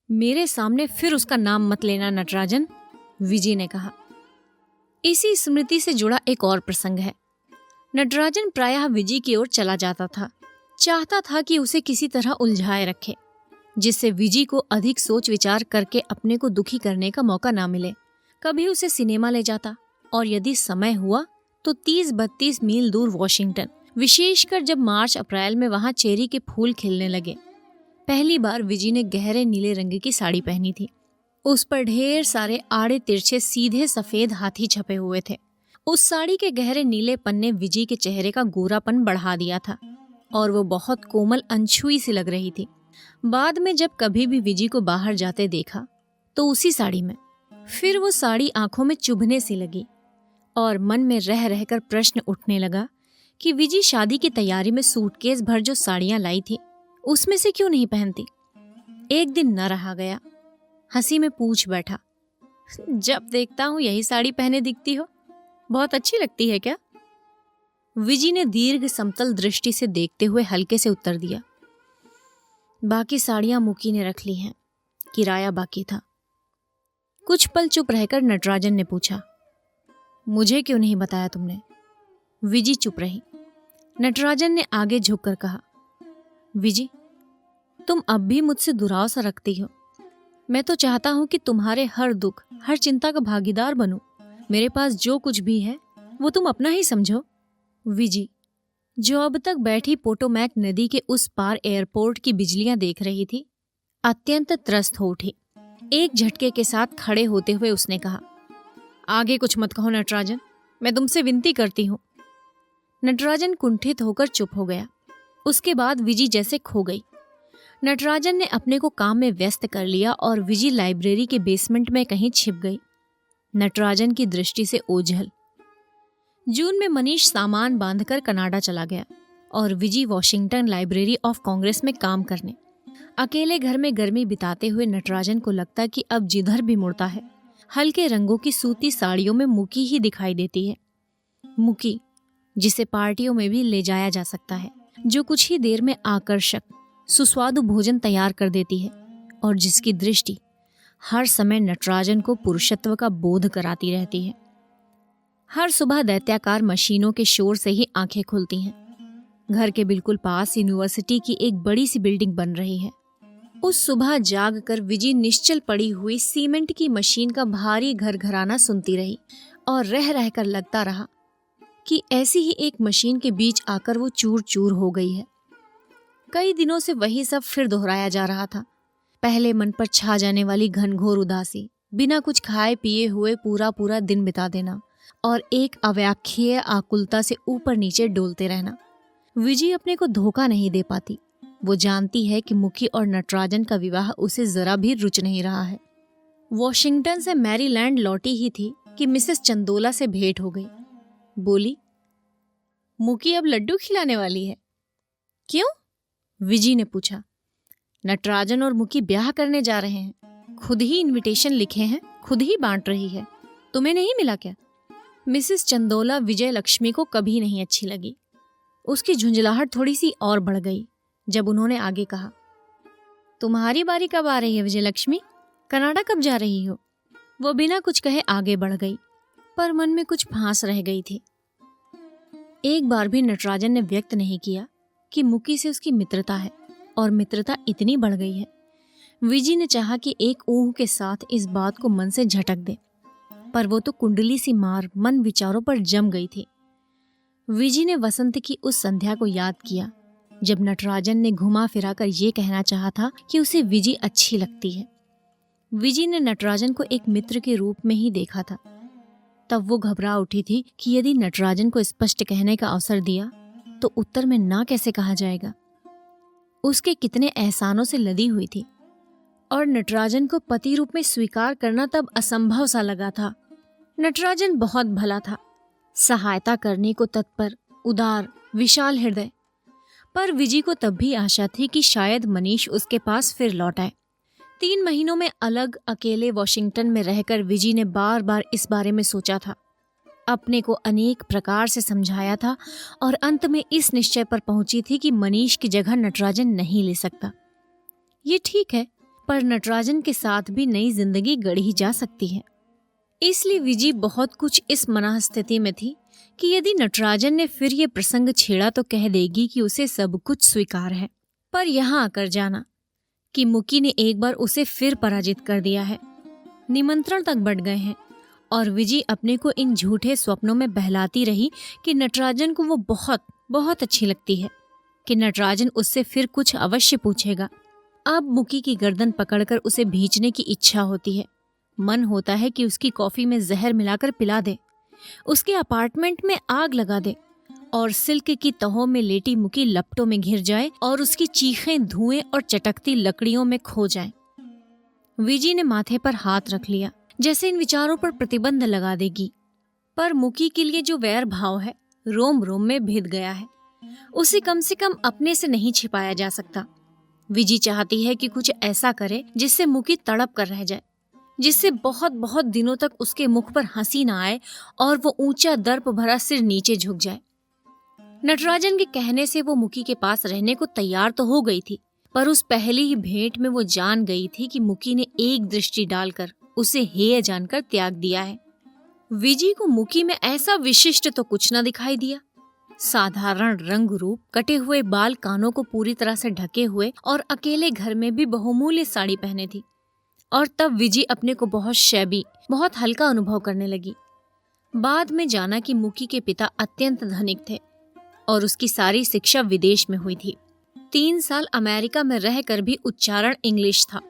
मेरे सामने फिर उसका नाम मत लेना नटराजन, विजी ने कहा। इसी स्मृति से जुड़ा एक और प्रसंग है। नटराजन प्रायः विजी की ओर चला जाता था। चाहता था कि उसे किसी तरह उलझाए रखे, जिससे विजी को अधिक सोच विचार करके अपने को दुखी करने का मौका ना मिले। कभी उसे सिनेमा ले जाता और यदि समय हुआ तो 30-32 मील दूर वॉशिंगटन, विशेषकर जब मार्च अप्रैल में वहां चेरी के फूल खिलने लगे। पहली बार विजी ने गहरे नीले रंग की साड़ी पहनी थी। उस पर ढेर सारे आड़े तिरछे सीधे सफेद हाथी छपे हुए थे। उस साड़ी के गहरे नीलेपन ने विजी के चेहरे का गोरापन बढ़ा दिया था और वो बहुत कोमल अनछुई सी लग रही थी। बाद में जब कभी भी विजी को बाहर जाते देखा तो उसी साड़ी में। फिर वो साड़ी आंखों में चुभने सी लगी और मन में रह रहकर प्रश्न उठने लगा कि विजी शादी की तैयारी में सूटकेस भर जो साड़ियां लाई थी उसमें से क्यों नहीं पहनती। एक दिन न रहा गया, हंसी में पूछ बैठा, जब देखता हूं यही साड़ी पहने दिखती हो, बहुत अच्छी लगती है क्या? विजी ने दीर्घ समतल दृष्टि से देखते हुए हल्के से उत्तर दिया, बाकी साड़ियां मुकी ने रख ली हैं, किराया बाकी था। कुछ पल चुप रहकर नटराजन ने पूछा, मुझे क्यों नहीं बताया तुमने? विजी चुप रही। नटराजन ने आगे झुककर कहा, विजी, तुम अब भी मुझसे दुराव सा रखती हो। मैं तो चाहता हूं कि तुम्हारे हर दुख, हर चिंता का भागीदार बनूं। मेरे पास जो कुछ भी है वो तुम अपना ही समझो। विजी, जो अब तक बैठी पोटोमैक नदी के उस पार एयरपोर्ट की बिजलियां देख रही थी, अत्यंत त्रस्त हो उठी। एक झटके के साथ खड़े होते हुए उसने कहा, आगे कुछ मत कहो नटराजन, मैं तुमसे विनती करती हूं। नटराजन कुंठित होकर चुप हो गया। उसके बाद विजी जैसे खो गई। नटराजन ने अपने को काम में व्यस्त कर लिया और विजी लाइब्रेरी के बेसमेंट में कहीं छिप गई, नटराजन की दृष्टि से ओझल। जून में मनीष सामान बांधकर कनाडा चला गया। और विजी वॉशिंगटन लाइब्रेरी ऑफ कांग्रेस में काम करने। अकेले घर में गर्मी बिताते हुए नटराजन को लगता कि अब जिधर भी मुड़ता है हल्के रंगों की सूती साड़ियों में मुकी ही दिखाई देती है। मुकी, जिसे पार्टियों में भी ले जाया जा सकता है, जो कुछ ही देर में आकर्षक सुस्वादु भोजन तैयार कर देती है और जिसकी दृष्टि हर समय नटराजन को पुरुषत्व का बोध कराती रहती है। हर सुबह दैत्याकार मशीनों के शोर से ही आंखें खुलती हैं। घर के बिल्कुल पास यूनिवर्सिटी की एक बड़ी सी बिल्डिंग बन रही है। उस सुबह जाग कर विजी निश्चल पड़ी हुई सीमेंट की मशीन का भारी घरघराना सुनती रही और रह रहकर लगता रहा कि ऐसी ही एक मशीन के बीच आकर वो चूर चूर हो गई है। कई दिनों से वही सब फिर दोहराया जा रहा था। पहले मन पर छा जाने वाली घनघोर उदासी, बिना कुछ खाए पिए हुए पूरा पूरा दिन बिता देना और एक अव्याख्यीय आकुलता से ऊपर नीचे डोलते रहना। विजी अपने को धोखा नहीं दे पाती। वो जानती है कि मुकी और नटराजन का विवाह उसे जरा भी रुच नहीं रहा है। वॉशिंगटन से मैरीलैंड लौटी ही थी कि मिसेस चंदोला से भेंट हो गई। बोली, मुकी अब लड्डू खिलाने वाली है। क्यों? विजी ने पूछा। नटराजन और मुकी ब्याह करने जा रहे हैं। खुद ही इनविटेशन लिखे हैं, खुद ही बांट रही है। तुम्हें नहीं मिला क्या? मिसेस चंदोला विजय लक्ष्मी को कभी नहीं अच्छी लगी। उसकी झुंझलाहट थोड़ी सी और बढ़ गई जब उन्होंने आगे कहा, तुम्हारी बारी कब आ रही है विजय लक्ष्मी? कनाडा कब जा रही हो? वो बिना कुछ कहे आगे बढ़ गई, पर मन में कुछ फांस रह गई थी। एक बार भी नटराजन ने व्यक्त नहीं किया कि मुकी से उसकी मित्रता है, और मित्रता इतनी बढ़ गई है। विजी ने चाहा कि एक ऊह के साथ इस बात को मन से झटक दे, पर वो तो कुंडली सी मार मन विचारों पर जम गई थी। विजी ने वसंत की उस संध्या को याद किया जब नटराजन ने घुमा फिरा कर ये कहना चाहा था कि उसे विजी अच्छी लगती है। विजी ने नटराजन को एक मित्र के रूप में ही देखा था। तब वो घबरा उठी थी कि यदि नटराजन को स्पष्ट कहने का अवसर दिया तो उत्तर में ना कैसे कहा जाएगा। उसके कितने एहसानों से लदी हुई थी और नटराजन को पति रूप में स्वीकार करना तब असंभव सा लगा था। नटराजन बहुत भला था, सहायता करने को तत्पर, उदार, विशाल हृदय। पर विजी को तब भी आशा थी कि शायद मनीष उसके पास फिर लौट आए। 3 महीनों में अलग अकेले वॉशिंगटन में रहकर विजी ने बार बार इस बारे में सोचा था, अपने को अनेक प्रकार से समझाया था और अंत में इस निश्चय पर पहुंची थी कि मनीष की जगह नटराजन नहीं ले सकता। ये ठीक है, पर नटराजन के साथ भी नई जिंदगी गढ़ी जा सकती है। इसलिए विजी बहुत कुछ इस मनःस्थिति में थी कि यदि नटराजन ने फिर ये प्रसंग छेड़ा तो कह देगी कि उसे सब कुछ स्वीकार है। पर यहाँ आकर जाना कि मुकी ने एक बार उसे फिर पराजित कर दिया है, निमंत्रण तक बढ़ गए हैं, और विजी अपने को इन झूठे स्वप्नों में बहलाती रही कि नटराजन को वो बहुत बहुत अच्छी लगती है, कि नटराजन उससे फिर कुछ अवश्य पूछेगा। अब मुकी की गर्दन पकड़कर उसे भींचने की इच्छा होती है। मन होता है कि उसकी कॉफी में जहर मिलाकर पिला दे, उसके अपार्टमेंट में आग लगा दे और सिल्क की तहों में लेटी मुकी लपटों में घिर जाए और उसकी चीखें धुएं और चटकती लकड़ियों में खो जाएं। विजी ने माथे पर हाथ रख लिया, जैसे इन विचारों पर प्रतिबंध लगा देगी। पर मुकी के लिए जो वैर भाव है रोम रोम में भिद गया है, उसे कम से कम अपने से नहीं छिपाया जा सकता। विजी चाहती है कि कुछ ऐसा करे जिससे मुकी तड़प कर रह जाए, जिससे बहुत बहुत दिनों तक उसके मुख पर हंसी ना आए और वो ऊंचा दर्प भरा सिर नीचे झुक जाए। नटराजन के कहने से वो मुकी के पास रहने को तैयार तो हो गई थी, पर उस पहली ही भेंट में वो जान गई थी कि मुकी ने एक दृष्टि डालकर उसे हेय जानकर त्याग दिया है। विजी को मुकी में ऐसा विशिष्ट तो कुछ न दिखाई दिया। साधारण रंग रूप, कटे हुए बाल कानों को पूरी तरह से ढके हुए और अकेले घर में भी बहुमूल्य साड़ी पहने थी। और तब विजी अपने को बहुत शैबी, बहुत हल्का अनुभव करने लगी। बाद में जाना कि मुकी के पिता अत्यंत धनिक थे और उसकी सारी शिक्षा विदेश में हुई थी। 3 साल अमेरिका में रहकर भी उच्चारण इंग्लिश था।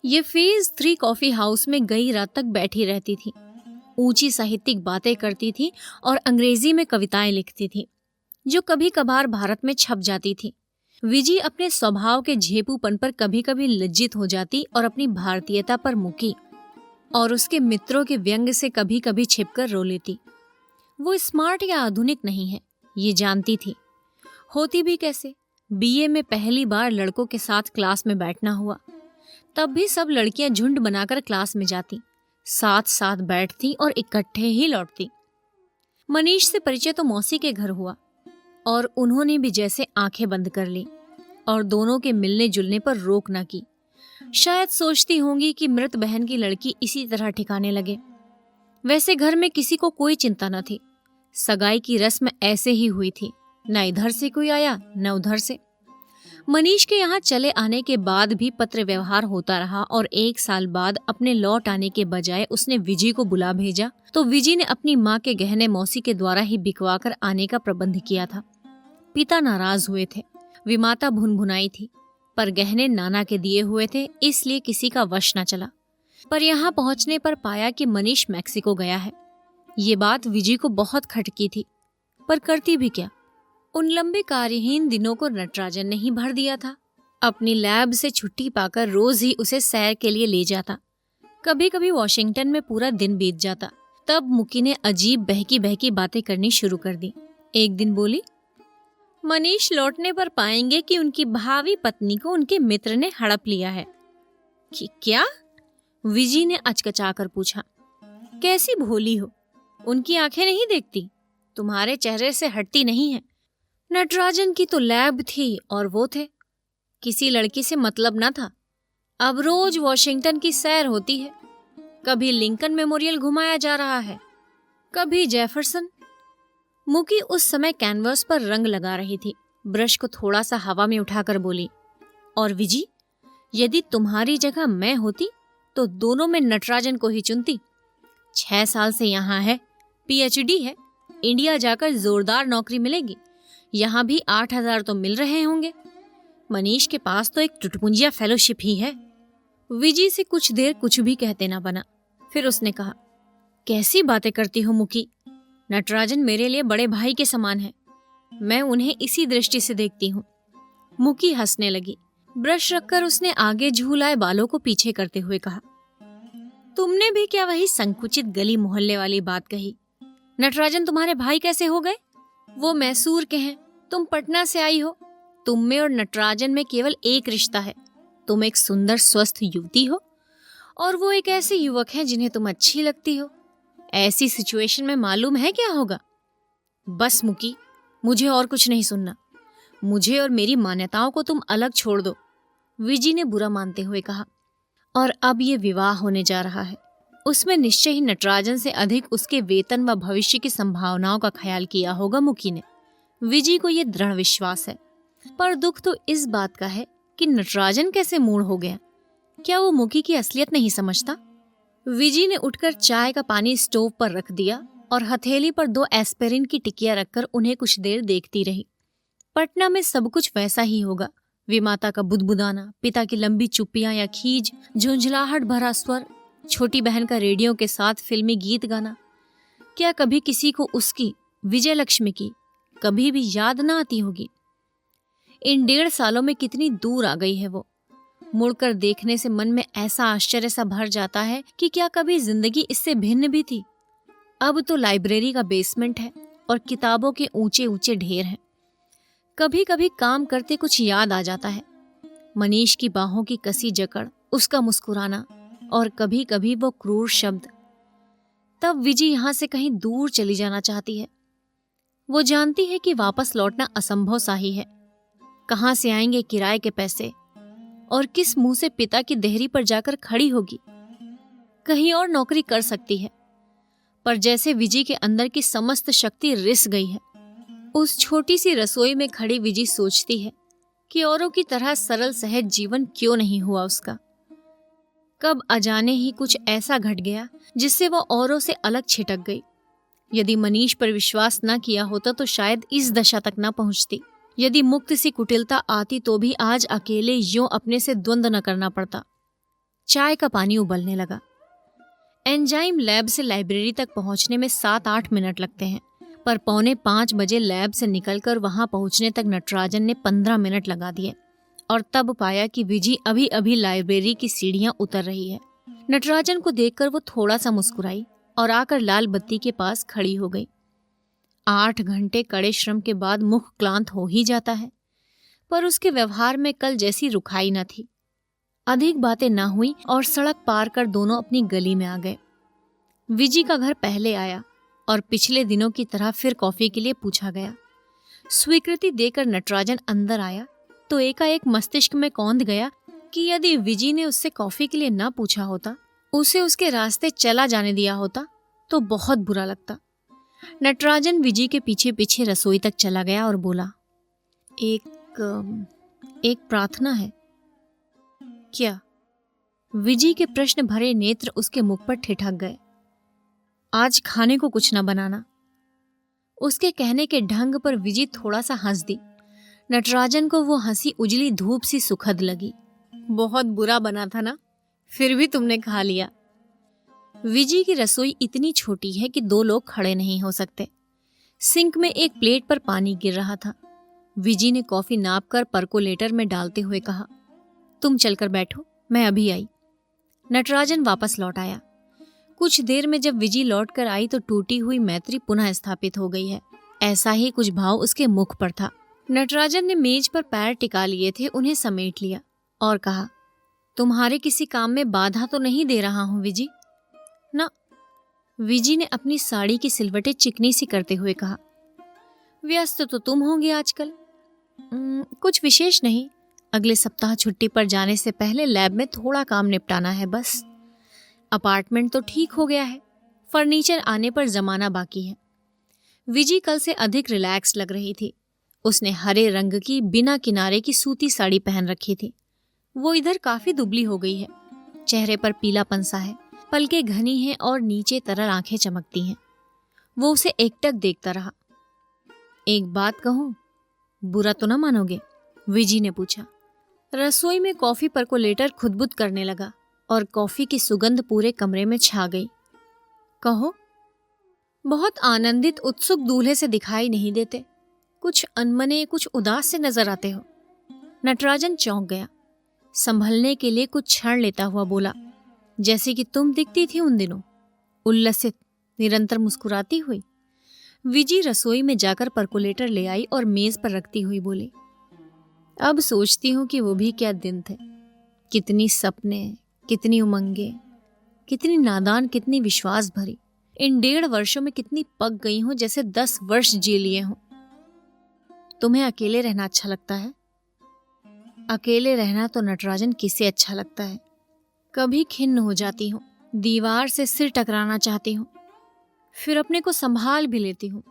ये फेज 3 कॉफी हाउस में गई रात तक बैठी रहती थी, ऊंची साहित्यिक बातें करती थी और अंग्रेजी में कविताएं लिखती थी, जो कभी कभार भारत में छप जाती थी। विजी अपने स्वभाव के झेपूपन पर कभी कभी लज्जित हो जाती और अपनी भारतीयता पर मुकी और उसके मित्रों के व्यंग से कभी कभी छिपकर रो लेती। वो स्मार्ट या आधुनिक नहीं है, ये जानती थी। होती भी कैसे? बीए में पहली बार लड़कों के साथ क्लास में बैठना हुआ। तब भी सब लड़कियां झुंड बनाकर क्लास में जाती, साथ साथ बैठती और इकट्ठे ही लौटती। मनीष से परिचय तो मौसी के घर हुआ और उन्होंने भी जैसे आंखें बंद कर ली और दोनों के मिलने जुलने पर रोक ना की। शायद सोचती होंगी कि मृत बहन की लड़की इसी तरह ठिकाने लगे। वैसे घर में किसी को कोई चिंता न थी। सगाई की रस्म ऐसे ही हुई थी, न इधर से कोई आया न उधर से। मनीष के यहाँ चले आने के बाद भी पत्र व्यवहार होता रहा और 1 साल बाद अपने लौट आने के बजाय उसने विजी को बुला भेजा तो विजी ने अपनी माँ के गहने मौसी के द्वारा ही बिकवा कर आने का प्रबंध किया था। पिता नाराज हुए थे, विमाता भुनभुनाई थी, पर गहने नाना के दिए हुए थे, इसलिए किसी का वश न चला। पर यहाँ पहुंचने पर पाया कि मनीष मैक्सिको गया है। ये बात विजी को बहुत खटकी थी, पर करती भी क्या। उन लंबे कार्यहीन दिनों को नटराजन ने ही भर दिया था। अपनी लैब से छुट्टी पाकर रोज ही उसे सैर के लिए ले जाता। कभी कभी वॉशिंगटन में पूरा दिन बीत जाता। तब मुकी ने अजीब बहकी बहकी बातें करनी शुरू कर दी। एक दिन बोली, मनीष लौटने पर पाएंगे कि उनकी भावी पत्नी को उनके मित्र ने हड़प लिया है। कि क्या? विजी ने अचकचाकर पूछा। कैसी भोली हो, उनकी आंखें नहीं देखती, तुम्हारे चेहरे से हटती नहीं है। नटराजन की तो लैब थी और वो थे, किसी लड़की से मतलब न था। अब रोज वॉशिंगटन की सैर होती है, कभी लिंकन मेमोरियल घुमाया जा रहा है, कभी जेफरसन। मुकी उस समय कैनवस पर रंग लगा रही थी। ब्रश को थोड़ा सा हवा में उठाकर बोली, और विजी, यदि तुम्हारी जगह मैं होती तो दोनों में नटराजन को ही चुनती। 6 साल से यहाँ है, पीएचडी है, इंडिया जाकर जोरदार नौकरी मिलेगी, यहाँ भी 8,000 तो मिल रहे होंगे। मनीष के पास तो एक टुटपुंजिया फेलोशिप ही है। विजी से कुछ देर कुछ भी कहते ना बना। फिर उसने कहा, कैसी बातें करती हो मुकी, नटराजन मेरे लिए बड़े भाई के समान है, मैं उन्हें इसी दृष्टि से देखती हूँ। मुकी हंसने लगी। ब्रश रखकर उसने आगे झूलाए बालों को पीछे करते हुए कहा, तुमने भी क्या वही संकुचित गली मोहल्ले वाली बात कही। नटराजन तुम्हारे भाई कैसे हो गए? वो मैसूर के हैं, तुम पटना से आई हो। तुम में और नटराजन में केवल एक रिश्ता है, तुम एक सुंदर स्वस्थ युवती हो और वो एक ऐसे युवक हैं जिन्हें तुम अच्छी लगती हो। ऐसी सिचुएशन में मालूम है क्या होगा? बस मुकी, मुझे और कुछ नहीं सुनना। मुझे और मेरी मान्यताओं को तुम अलग छोड़ दो, विजी ने बुरा मानते हुए कहा। और अब ये विवाह होने जा रहा है, उसमें निश्चय ही नटराजन से अधिक उसके वेतन व भविष्य की संभावनाओं का ख्याल किया होगा मुकी ने। विजी को ये दृढ़ विश्वास है, पर दुख तो इस बात का है कि नटराजन कैसे मूढ़ हो गया। क्या वो मुकी की असलियत नहीं समझता? विजी ने उठकर चाय का पानी स्टोव पर रख दिया और हथेली पर 2 एस्पिरिन की टिकिया रखकर उन्हें कुछ देर देखती रही। पटना में सब कुछ वैसा ही होगा। विमाता का बुदबुदाना, पिता की लंबी चुप्पियां या खीज, झुंझलाहट भरा स्वर, छोटी बहन का रेडियो के साथ फिल्मी गीत गाना। क्या कभी किसी को उसकी, विजय लक्ष्मी की, कभी भी याद ना आती होगी? इन 1.5 सालों में कितनी दूर आ गई है वो। मुड़कर देखने से मन में ऐसा आश्चर्य सा भर जाता है कि क्या कभी जिंदगी इससे भिन्न भी थी। अब तो लाइब्रेरी का बेसमेंट है और किताबों के ऊंचे ऊंचे ढेर हैं। कभी कभी काम करते कुछ याद आ जाता है, मनीष की बाहों की कसी जकड़, उसका मुस्कुराना और कभी कभी वो क्रूर शब्द। तब विजी यहाँ से कहीं दूर चली जाना चाहती है। वो जानती है कि वापस लौटना असंभव सा ही है। कहाँ से आएंगे किराए के पैसे और किस मुंह से पिता की देहरी पर जाकर खड़ी होगी? कहीं और नौकरी कर सकती है, पर जैसे विजी के अंदर की समस्त शक्ति रिस गई है। उस छोटी सी रसोई में खड़ी विजी सोचती है कि औरों की तरह सरल सहज जीवन क्यों नहीं हुआ उसका। कब अजाने ही कुछ ऐसा घट गया जिससे वो औरों से अलग छिटक गई। यदि मनीष पर विश्वास न किया होता तो शायद इस दशा तक न पहुंचती। यदि मुक्त सी कुटिलता आती तो भी आज अकेले यूं अपने से द्वंद्व न करना पड़ता। चाय का पानी उबलने लगा। एंजाइम लैब से लाइब्रेरी तक पहुंचने में 7-8 मिनट लगते हैं, पर 4:45 बजे लैब से निकलकर वहां पहुंचने तक नटराजन ने 15 मिनट लगा दिए और तब पाया कि विजी अभी अभी लाइब्रेरी की सीढ़ियां उतर रही है। नटराजन को देखकर वो थोड़ा सा मुस्कुराई और आकर लाल बत्ती के पास खड़ी हो गई। 8 घंटे कड़े श्रम के बाद मुख क्लांत हो ही जाता है, पर उसके व्यवहार में कल जैसी रुखाई न थी। अधिक बातें न हुई और सड़क पार कर दोनों अपनी गली में आ गए। विजी का घर पहले आया और पिछले दिनों की तरह फिर कॉफी के लिए पूछा गया। स्वीकृति देकर नटराजन अंदर आया तो एकाएक मस्तिष्क में कौंध गया कि यदि विजी ने उससे कॉफी के लिए न पूछा होता, उसे उसके रास्ते चला जाने दिया होता तो बहुत बुरा लगता। नटराजन विजी के पीछे पीछे रसोई तक चला गया और बोला, एक प्रार्थना है। क्या? विजी के प्रश्न भरे नेत्र उसके मुख पर ठिठक गए। आज खाने को कुछ न बनाना। उसके कहने के ढंग पर विजी थोड़ा सा हंस दी। नटराजन को वो हंसी उजली धूप सी सुखद लगी। बहुत बुरा बना था ना, फिर भी तुमने खा लिया। विजी की रसोई इतनी छोटी है कि 2 लोग खड़े नहीं हो सकते। सिंक में एक प्लेट पर पानी गिर रहा था। विजी ने कॉफी नाप कर परकोलेटर में डालते हुए कहा, तुम चलकर बैठो, मैं अभी आई। नटराजन वापस लौट आया। कुछ देर में जब विजी लौट कर आई तो टूटी हुई मैत्री पुनः स्थापित हो गई है, ऐसा ही कुछ भाव उसके मुख पर था। नटराजन ने मेज पर पैर टिका लिए थे, उन्हें समेट लिया और कहा, तुम्हारे किसी काम में बाधा तो नहीं दे रहा हूं विजी? ना। विजी ने अपनी साड़ी की सिलवटें चिकनी सी करते हुए कहा, व्यस्त तो तुम होंगे आजकल। कुछ विशेष नहीं, अगले सप्ताह छुट्टी पर जाने से पहले लैब में थोड़ा काम निपटाना है बस। अपार्टमेंट तो ठीक हो गया है, फर्नीचर आने पर जमाना बाकी है। विजी कल से अधिक रिलैक्स लग रही थी। उसने हरे रंग की बिना किनारे की सूती साड़ी पहन रखी थी। वो इधर काफी दुबली हो गई है, चेहरे पर पीलापन सा है, पलकें घनी हैं और नीचे तरल आंखें चमकती हैं। वो उसे एकटक देखता रहा। एक बात कहूं, बुरा तो ना मानोगे? विजी ने पूछा। रसोई में कॉफी परकोलेटर खुदबुद करने लगा और कॉफी की सुगंध पूरे कमरे में छा गई। कहो। बहुत आनंदित उत्सुक दूल्हे से दिखाई नहीं देते, कुछ अनमने, कुछ उदास से नजर आते हो। नटराजन चौंक गया। संभलने के लिए कुछ क्षण लेता हुआ बोला, जैसे कि तुम दिखती थी उन दिनों, उल्लसित, निरंतर मुस्कुराती हुई। विजी रसोई में जाकर परकोलेटर ले आई और मेज पर रखती हुई बोली, अब सोचती हूं कि वो भी क्या दिन थे। कितनी सपने, कितनी उमंगे, कितनी नादान, कितनी विश्वास भरी। इन 1.5 वर्षों में कितनी पक गई हूं, जैसे 10 वर्ष जी लिए हों। तुम्हें अकेले रहना अच्छा लगता है? अकेले रहना तो नटराजन किसे अच्छा लगता है। कभी खिन्न हो जाती हूँ, दीवार से सिर टकराना चाहती हूँ, फिर अपने को संभाल भी लेती हूँ,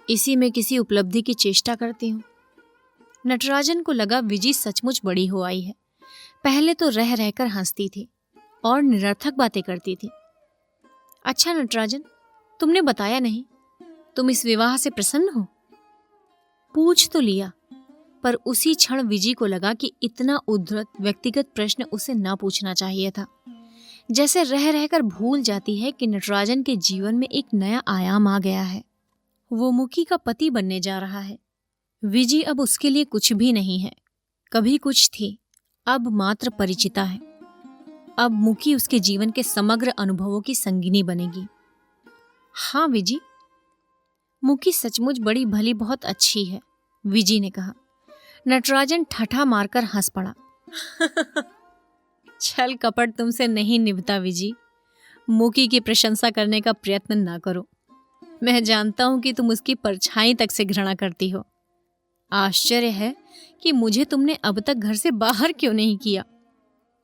इसी में किसी उपलब्धि की चेष्टा करती हूँ। नटराजन को लगा विजी सचमुच बड़ी हो आई है। पहले तो रह रहकर हंसती थी और निरर्थक बातें करती थी। अच्छा नटराजन, तुमने बताया नहीं, तुम इस विवाह से प्रसन्न हो? पूछ तो लिया, पर उसी क्षण विजी को लगा कि इतना उद्धत व्यक्तिगत प्रश्न उसे न पूछना चाहिए था। जैसे रह रहकर भूल जाती है कि नटराजन के जीवन में एक नया आयाम आ गया है। वो मुकी का पति बनने जा रहा है। विजी अब उसके लिए कुछ भी नहीं है। कभी कुछ थी, अब मात्र परिचिता है। अब मुकी उसके जीवन के समग्र अनुभवों की संगिनी बनेगी। हाँ विजी, मुकी सचमुच बड़ी भली बहुत अच्छी है, विजी ने कहा। नटराजन ठठा मारकर हंस पड़ा। छल कपट तुमसे नहीं निभता विजी। मुकी की प्रशंसा करने का प्रयत्न ना करो। मैं जानता हूं कि तुम उसकी परछाई तक से घृणा करती हो। आश्चर्य है कि मुझे तुमने अब तक घर से बाहर क्यों नहीं किया।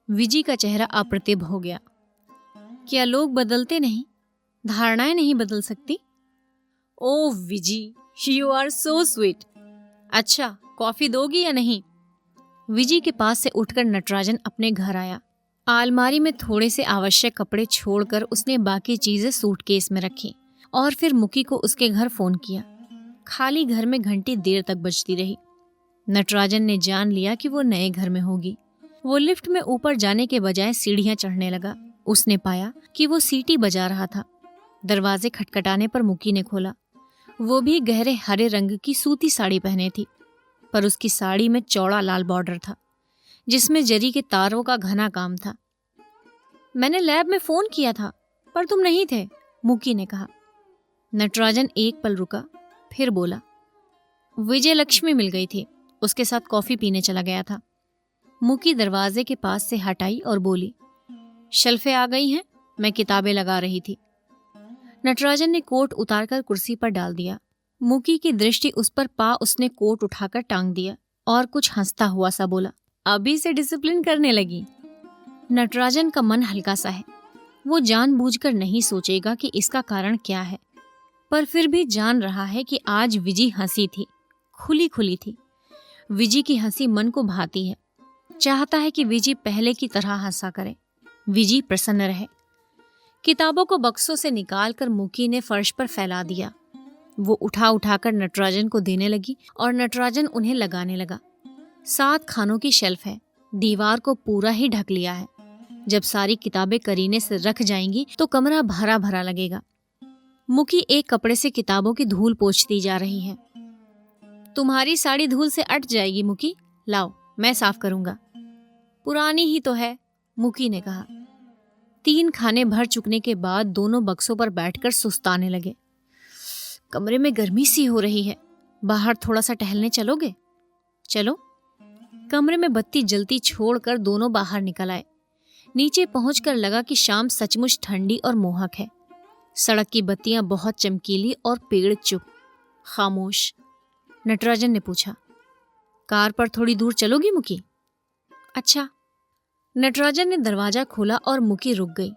विजी का चेहरा अप्रतिभ हो गया। क्या लोग बदलते नहीं? धारणाएं नहीं बदल सकती? ओह विजी, यू आर सो स्वीट। अच्छा, कॉफी दोगी या नहीं? विजी के पास से उठकर नटराजन अपने घर आया। अलमारी में थोड़े से आवश्यक कपड़े छोड़कर उसने बाकी चीजें सूटकेस में रखी और फिर मुकी को उसके घर फोन किया। खाली घर में घंटी देर तक बजती रही। नटराजन ने जान लिया कि वो नए घर में होगी। वो लिफ्ट में ऊपर जाने के बजाय सीढ़ियां चढ़ने लगा। उसने पाया कि वो सीटी बजा रहा था। दरवाजे खटखटाने पर मुकी ने खोला। वो भी गहरे हरे रंग की सूती साड़ी पहने थी, पर उसकी साड़ी में चौड़ा लाल बॉर्डर था जिसमें जरी के तारों का घना काम था। मैंने लैब में फोन किया था पर तुम नहीं थे, मुकी ने कहा। नटराजन एक पल रुका, फिर बोला, विजय लक्ष्मी मिल गई थी, उसके साथ कॉफी पीने चला गया था। मुकी दरवाजे के पास से हटाई और बोली, शेल्फें आ गई हैं, मैं किताबें लगा रही थी। नटराजन ने कोट उतारकर कुर्सी पर डाल दिया। मुकी की दृष्टि उस पर पा उसने कोट उठाकर टांग दिया और कुछ हंसता हुआ सा बोला, अभी से डिसिप्लिन करने लगी। नटराजन का मन हल्का सा है। वो जानबूझकर नहीं सोचेगा कि इसका कारण क्या है, पर फिर भी जान रहा है कि आज विजी हंसी थी, खुली खुली थी। विजी की हंसी मन को भाती है। चाहता है कि विजी पहले की तरह हंसा करे, विजी प्रसन्न रहे। किताबों को बक्सों से निकालकर मुकी ने फर्श पर फैला दिया। वो उठा उठाकर नटराजन को देने लगी और नटराजन उन्हें लगाने लगा। 7 खानों की शेल्फ है, दीवार को पूरा ही ढक लिया है। जब सारी किताबें करीने से रख जाएंगी तो कमरा भरा भरा लगेगा। मुकी एक कपड़े से किताबों की धूल पोंछती जा रही है। तुम्हारी साड़ी धूल से अट जाएगी मुकी, लाओ मैं साफ करूंगा। पुरानी ही तो है, मुकी ने कहा। 3 खाने भर चुकने के बाद दोनों बक्सों पर बैठकर सुस्ताने लगे। कमरे में गर्मी सी हो रही है, बाहर थोड़ा सा टहलने चलोगे? चलो। कमरे में बत्ती जलती छोड़कर दोनों बाहर निकल आए। नीचे पहुंचकर लगा कि शाम सचमुच ठंडी और मोहक है। सड़क की बत्तियां बहुत चमकीली और पेड़ चुप, खामोश। नटराजन ने पूछा, कार पर थोड़ी दूर चलोगी मुकी? अच्छा। नटराजन ने दरवाजा खोला और मुकी रुक गई।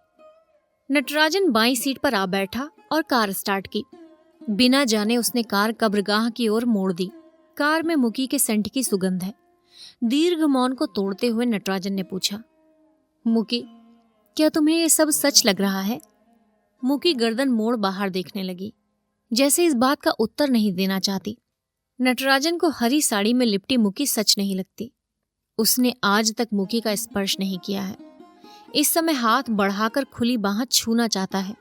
नटराजन बाईं सीट पर आ बैठा और कार स्टार्ट की। बिना जाने उसने कार कब्रगाह की ओर मोड़ दी। कार में मुकी के सेंट की सुगंध है। दीर्घ मौन को तोड़ते हुए नटराजन ने पूछा, मुकी, क्या तुम्हें ये सब सच लग रहा है? मुकी गर्दन मोड़ बाहर देखने लगी, जैसे इस बात का उत्तर नहीं देना चाहती। नटराजन को हरी साड़ी में लिपटी मुकी सच नहीं लगती। उसने आज तक मुकी का स्पर्श नहीं किया है। इस समय हाथ बढ़ाकर खुली बाह छूना चाहता है,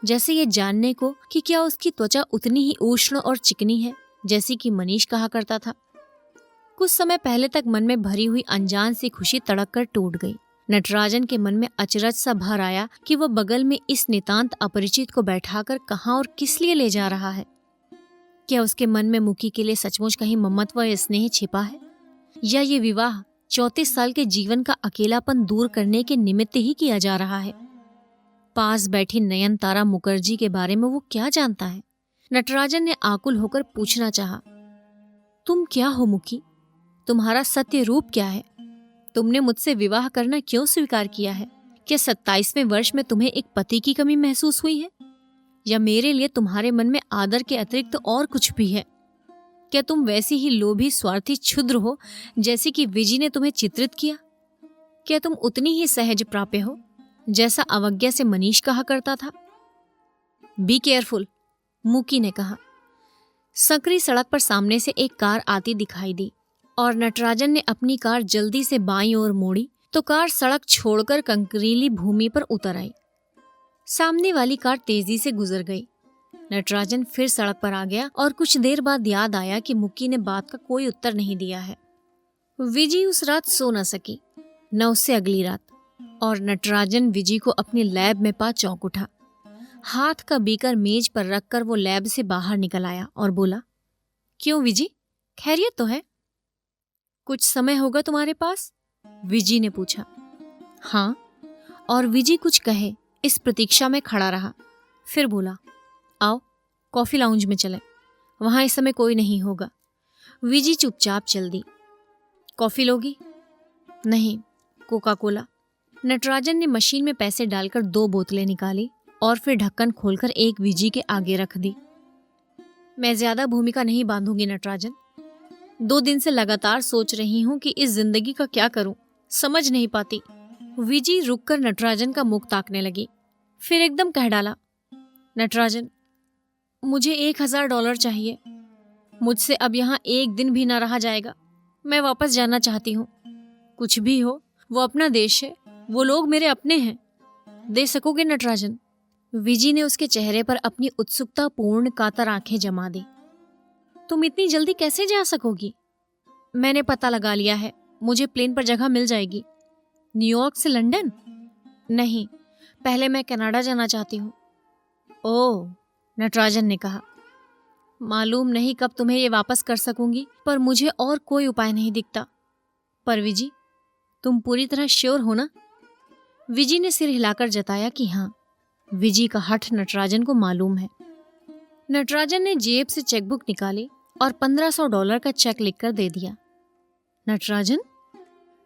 जैसे ये जानने को कि क्या उसकी त्वचा उतनी ही उष्ण और चिकनी है जैसी कि मनीष कहा करता था। कुछ समय पहले तक मन में भरी हुई अनजान सी खुशी तड़क कर टूट गई। नटराजन के मन में अचरज सा भर आया कि वह बगल में इस नितांत अपरिचित को बैठाकर कहाँ और किस लिए ले जा रहा है। क्या उसके मन में मुकी के लिए सचमुच कहीं ममत्व या स्नेह छिपा है, या ये विवाह 34 साल के जीवन का अकेलापन दूर करने के निमित्त ही किया जा रहा है? पास बैठी नयनतारा मुखर्जी के बारे में वो क्या जानता है? नटराजन ने आकुल होकर पूछना चाहा, तुम क्या हो मुकी? तुम्हारा सत्य रूप क्या है? तुमने मुझसे विवाह करना क्यों स्वीकार किया है? क्या 27वें वर्ष में तुम्हें एक पति की कमी महसूस हुई है, या मेरे लिए तुम्हारे मन में आदर के अतिरिक्त तो और कुछ भी है? क्या तुम वैसी ही लोभी, स्वार्थी, क्षुद्र हो जैसी कि विजी ने तुम्हें चित्रित किया? क्या तुम उतनी ही सहज प्राप्य हो जैसा अवज्ञा से मनीष कहा करता था? बी केयरफुल, मुकी ने कहा। संकरी सड़क पर सामने से एक कार आती दिखाई दी और नटराजन ने अपनी कार जल्दी से बाईं ओर मोड़ी तो कार सड़क छोड़कर कंकरीली भूमि पर उतर आई। सामने वाली कार तेजी से गुजर गई। नटराजन फिर सड़क पर आ गया और कुछ देर बाद याद आया कि मुक्की ने बात का कोई उत्तर नहीं दिया है। विजी उस रात सो न सकी, न उससे अगली रात, और नटराजन विजी को अपनी लैब में पा चौंक उठा। हाथ का बीकर मेज पर रखकर वो लैब से बाहर निकल आया और बोला, क्यों विजी, खैरियत तो है? कुछ समय होगा तुम्हारे पास? विजी ने पूछा। हाँ, और विजी कुछ कहे इस प्रतीक्षा में खड़ा रहा। फिर बोला, आओ कॉफी लाउंज में चले, वहां इस समय कोई नहीं होगा। विजी चुपचाप चल दी। कॉफी लोगी? नहीं, कोका कोला। नटराजन ने मशीन में पैसे डालकर 2 बोतलें निकाली और फिर ढक्कन खोलकर एक विजी के आगे रख दी। मैं ज्यादा भूमिका नहीं बांधूंगी नटराजन। 2 दिन से लगातार सोच रही हूं कि इस जिंदगी का क्या करूं, समझ नहीं पाती। विजी रुककर नटराजन का मुख ताकने लगी, फिर एकदम कह डाला, नटराजन, मुझे $1000 चाहिए। मुझसे अब यहाँ 1 दिन भी ना रहा जाएगा। मैं वापस जाना चाहती हूँ। कुछ भी हो, वो अपना देश है, वो लोग मेरे अपने हैं। दे सकोगे नटराजन? विजी ने उसके चेहरे पर अपनी उत्सुकता पूर्ण कातर आंखें जमा दी। तुम इतनी जल्दी कैसे जा सकोगी? मैंने पता लगा लिया है, मुझे प्लेन पर जगह मिल जाएगी। न्यूयॉर्क से लंदन? नहीं, पहले मैं कनाडा जाना चाहती हूँ। ओह, नटराजन ने कहा। मालूम नहीं कब तुम्हें ये वापस कर सकूंगी, पर मुझे और कोई उपाय नहीं दिखता। पर विजी, तुम पूरी तरह श्योर हो ना? विजी ने सिर हिलाकर जताया कि हाँ। विजी का हठ नटराजन को मालूम है। नटराजन ने जेब से चेकबुक निकाली और $1500 का चेक लिखकर दे दिया। नटराजन,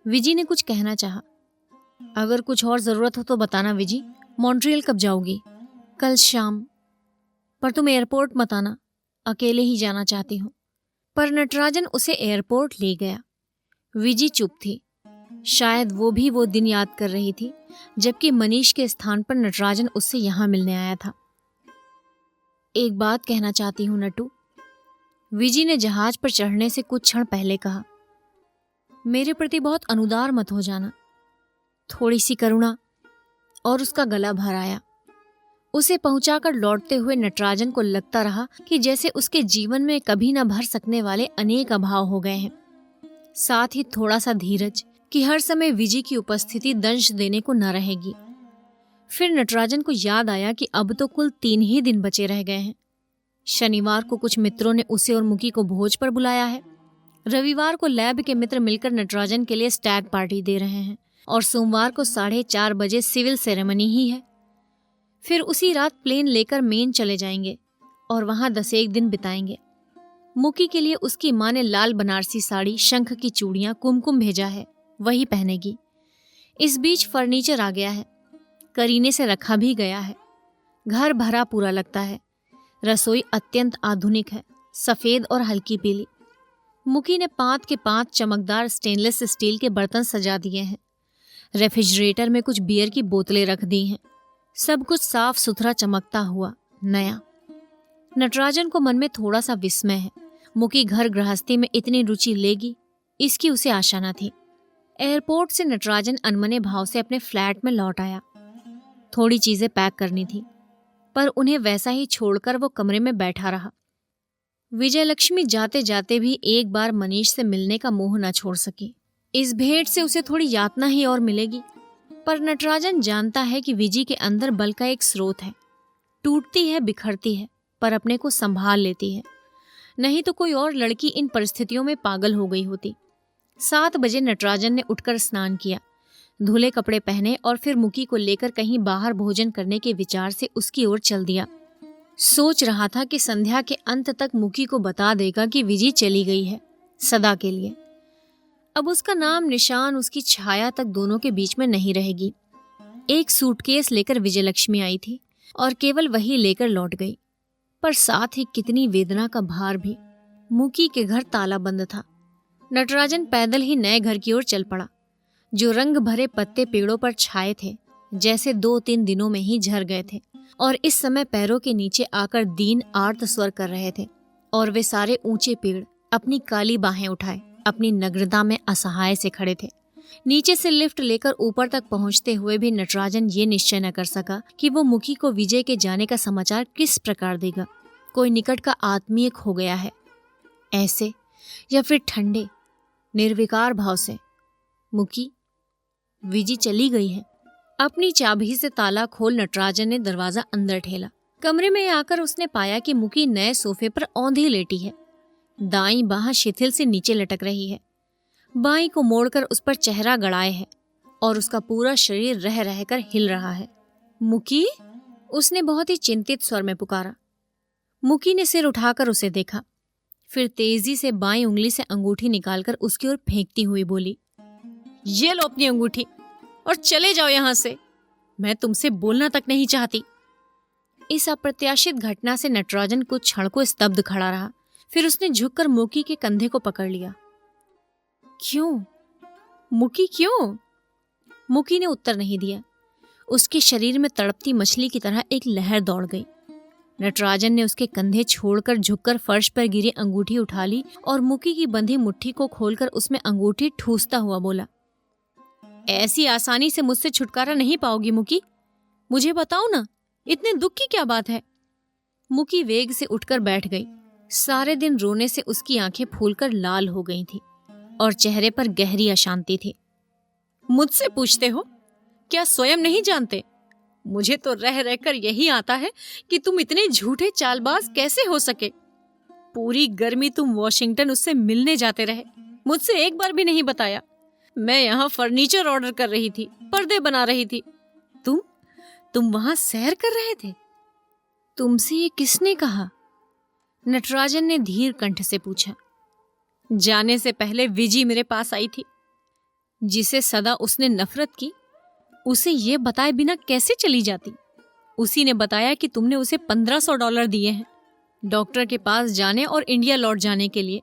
विजी ने कुछ कहना चाहा। अगर कुछ और जरूरत हो तो बताना विजी। मॉन्ट्रियल कब जाओगी? कल शाम। पर तुम एयरपोर्ट मत आना, अकेले ही जाना चाहती हूँ। पर नटराजन उसे एयरपोर्ट ले गया। विजी चुप थी। शायद वो भी वो दिन याद कर रही थी जबकि मनीष के स्थान पर नटराजन उससे यहां मिलने आया था। एक बात कहना चाहती हूं नटू, विजी ने जहाज पर चढ़ने से कुछ क्षण पहले कहा। मेरे प्रति बहुत अनुदार मत हो जाना, थोड़ी सी करुणा। और उसका गला भर आया। उसे पहुंचाकर लौटते हुए नटराजन को लगता रहा कि जैसे उसके जीवन में कभी न भर सकने वाले अनेक अभाव हो गए हैं। साथ ही थोड़ा सा धीरज कि हर समय विजी की उपस्थिति दंश देने को न रहेगी। फिर नटराजन को याद आया कि अब तो कुल 3 ही दिन बचे रह गए हैं। शनिवार को कुछ मित्रों ने उसे और मुकी को भोज पर बुलाया है। रविवार को लैब के मित्र मिलकर नटराजन के लिए स्टैग पार्टी दे रहे हैं और सोमवार को 4:30 बजे सिविल सेरेमनी ही है। फिर उसी रात प्लेन लेकर मेन चले जाएंगे और वहां 10 दिन बिताएंगे। मुकी के लिए उसकी माँ ने लाल बनारसी साड़ी, शंख की चूड़ियां, कुमकुम भेजा है, वही पहनेगी। इस बीच फर्नीचर आ गया है, करीने से रखा भी गया है। घर भरा पूरा लगता है। रसोई अत्यंत आधुनिक है, सफेद और हल्की पीली। मुकी ने 5 के 5 चमकदार स्टेनलेस स्टील के बर्तन सजा दिए हैं। रेफ्रिजरेटर में कुछ बियर की बोतलें रख दी हैं। सब कुछ साफ सुथरा, चमकता हुआ, नया। नटराजन को मन में थोड़ा सा विस्मय है। मुकी घर गृहस्थी में इतनी रुचि लेगी, इसकी उसे आशा न थी। एयरपोर्ट से नटराजन अनमने भाव से अपने फ्लैट में लौट आया। थोड़ी चीजें पैक करनी थी, पर उन्हें वैसा ही छोड़कर वो कमरे में बैठा रहा। विजयलक्ष्मी जाते जाते भी एक बार मनीष से मिलने का मोह न छोड़ सकी। इस भेंट से उसे थोड़ी यातना ही और मिलेगी। पर नटराजन जानता है कि विजी के अंदर बल का एक स्रोत है। टूटती है, बिखरती है, पर अपने को संभाल लेती है। नहीं तो कोई और लड़की इन परिस्थितियों में पागल हो गई होती। 7 बजे नटराजन ने उठकर स्नान किया, धुले कपड़े पहने और फिर मुकी को लेकर कहीं बाहर भोजन करने के विचार से उसकी ओर चल दिया। सोच रहा था कि संध्या के अंत तक मुकी को बता देगा कि विजी चली गई है, सदा के लिए। अब उसका नाम निशान, उसकी छाया तक दोनों के बीच में नहीं रहेगी। एक सूटकेस लेकर विजयलक्ष्मी आई थी और केवल वही लेकर लौट गई, पर साथ ही कितनी वेदना का भार भी। मुकी के घर ताला बंद था। नटराजन पैदल ही नए घर की ओर चल पड़ा, जो रंग भरे पत्ते पेड़ों पर छाए थे, जैसे 2-3 दिनों में ही झड़ गए थे और इस समय पैरों के नीचे आकर दीन आर्त स्वर कर रहे थे। और वे सारे ऊंचे पेड़ अपनी काली बाहें उठाए अपनी नग्नता में असहाय से खड़े थे। नीचे से लिफ्ट लेकर ऊपर तक पहुंचते हुए भी नटराजन ये निश्चय न कर सका कि वो मुकी को विजय के जाने का समाचार किस प्रकार देगा। कोई निकट का आत्मीय खो गया है ऐसे, या फिर ठंडे निर्विकार भाव से, मुकी, विजी चली गई है। अपनी चाबी से ताला खोल नटराजन ने दरवाजा अंदर ठेला। कमरे में आकर उसने पाया कि मुकी नए सोफे पर औंधी लेटी है। दाईं बाह शिथिल से नीचे लटक रही है, बाईं को मोड़कर उस पर चेहरा गड़ाए है और उसका पूरा शरीर रह रहकर हिल रहा है। मुकी, उसने बहुत ही चिंतित स्वर में पुकारा। मुकी ने सिर उठाकर उसे देखा, फिर तेजी से बाईं उंगली से अंगूठी निकालकर उसकी ओर फेंकती हुई बोली, ये लो अपनी अंगूठी और चले जाओ यहां से, मैं तुमसे बोलना तक नहीं चाहती। इस अप्रत्याशित घटना से नटराजन कुछ क्षण को स्तब्ध खड़ा रहा। फिर उसने झुककर मुकी के कंधे को पकड़ लिया। क्यों मुकी, क्यों? मुकी ने उत्तर नहीं दिया। उसके शरीर में तड़पती मछली की तरह एक लहर दौड़ गई। नटराजन ने उसके कंधे छोड़कर झुककर फर्श पर गिरी अंगूठी उठा ली और मुकी की बंधी मुट्ठी को खोलकर उसमें अंगूठी ठूसता हुआ बोला, ऐसी आसानी से मुझसे छुटकारा नहीं पाओगी मुकी, मुझे बताओ ना, इतने दुख की क्या बात है? मुकी वेग से उठकर बैठ गई। सारे दिन रोने से उसकी आंखें फूलकर लाल हो गई थी और चेहरे पर गहरी अशांति थी। मुझसे पूछते हो? क्या स्वयं नहीं जानते? मुझे तो रह रहकर यही आता है कि तुम इतने झूठे चालबाज कैसे हो सके। पूरी गर्मी तुम वॉशिंगटन उससे मिलने जाते रहे, मुझसे एक बार भी नहीं बताया। मैं यहाँ फर्नीचर ऑर्डर कर रही थी, पर्दे बना रही थी, तुम वहां सैर कर रहे थे। तुमसे ये किसने कहा? नटराजन ने धीर कंठ से पूछा। जाने से पहले विजी मेरे पास आई थी, जिसे सदा उसने नफरत की, उसे ये बताए बिना कैसे चली जाती। उसी ने बताया कि तुमने उसे $1500 दिए हैं डॉक्टर के पास जाने और इंडिया लौट जाने के लिए।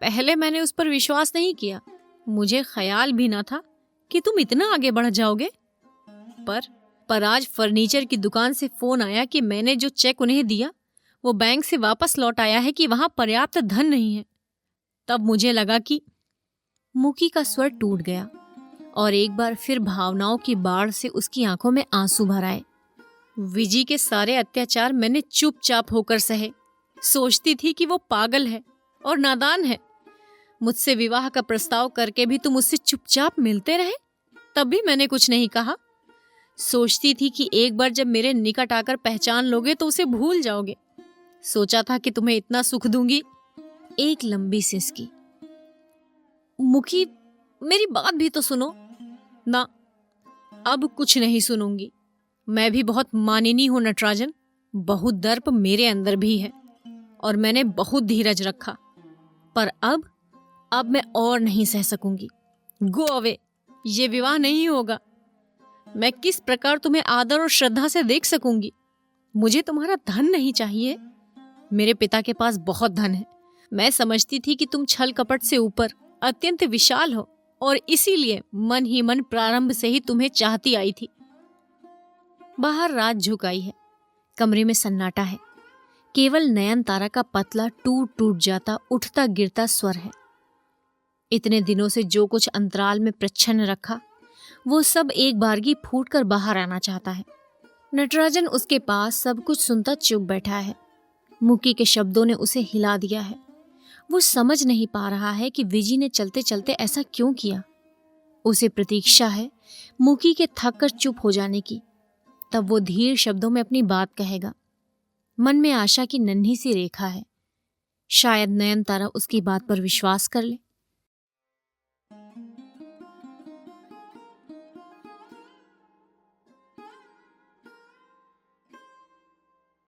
पहले मैंने उस पर विश्वास नहीं किया, मुझे ख्याल भी ना था कि तुम इतना आगे बढ़ जाओगे। पर आज फर्नीचर की दुकान से फोन आया कि मैंने जो चेक उन्हें दिया वो बैंक से वापस लौट आया है कि वहां पर्याप्त धन नहीं है। तब मुझे लगा कि मुकी का स्वर टूट गया और एक बार फिर भावनाओं की बाढ़ से उसकी आंखों में आंसू भर आए। विजी के सारे अत्याचार मैंने चुपचाप होकर सहे। सोचती थी कि वो पागल है और नादान है। मुझसे विवाह का प्रस्ताव करके भी तुम उससे चुपचाप मिलते रहे, तब भी मैंने कुछ नहीं कहा। सोचती थी कि एक बार जब मेरे निकट आकर पहचान लोगे तो उसे भूल जाओगे। सोचा था कि तुम्हें इतना सुख दूंगी। एक लंबी सिसकी। मुखी, मेरी बात भी तो सुनो ना। अब कुछ नहीं सुनूंगी। मैं भी बहुत मानिनी हूं नटराजन, बहुत दर्प मेरे अंदर भी है और मैंने बहुत धीरज रखा, पर अब मैं और नहीं सह सकूंगी। गो अवे, ये विवाह नहीं होगा। मैं किस प्रकार तुम्हें आदर और श्रद्धा से देख सकूंगी? मुझे तुम्हारा धन नहीं चाहिए। मेरे पिता के पास बहुत धन है। मैं समझती थी कि तुम छल कपट से ऊपर अत्यंत विशाल हो और इसीलिए मन ही मन प्रारंभ से ही तुम्हें चाहती आई थी। बाहर रात झुकाई है, कमरे में सन्नाटा है। केवल नयनतारा का पतला टूट टूट जाता उठता गिरता स्वर है। इतने दिनों से जो कुछ अंतराल में प्रच्छन्न रखा वो सब एक बारगी फूट कर बाहर आना चाहता है। नटराजन उसके पास सब कुछ सुनता चुप बैठा है। मुकी के शब्दों ने उसे हिला दिया है। वो समझ नहीं पा रहा है कि विजी ने चलते चलते ऐसा क्यों किया। उसे प्रतीक्षा है मुकी के थक कर चुप हो जाने की, तब वो धीर शब्दों में अपनी बात कहेगा। मन में आशा की नन्ही सी रेखा है, शायद नयनतारा उसकी बात पर विश्वास कर ले।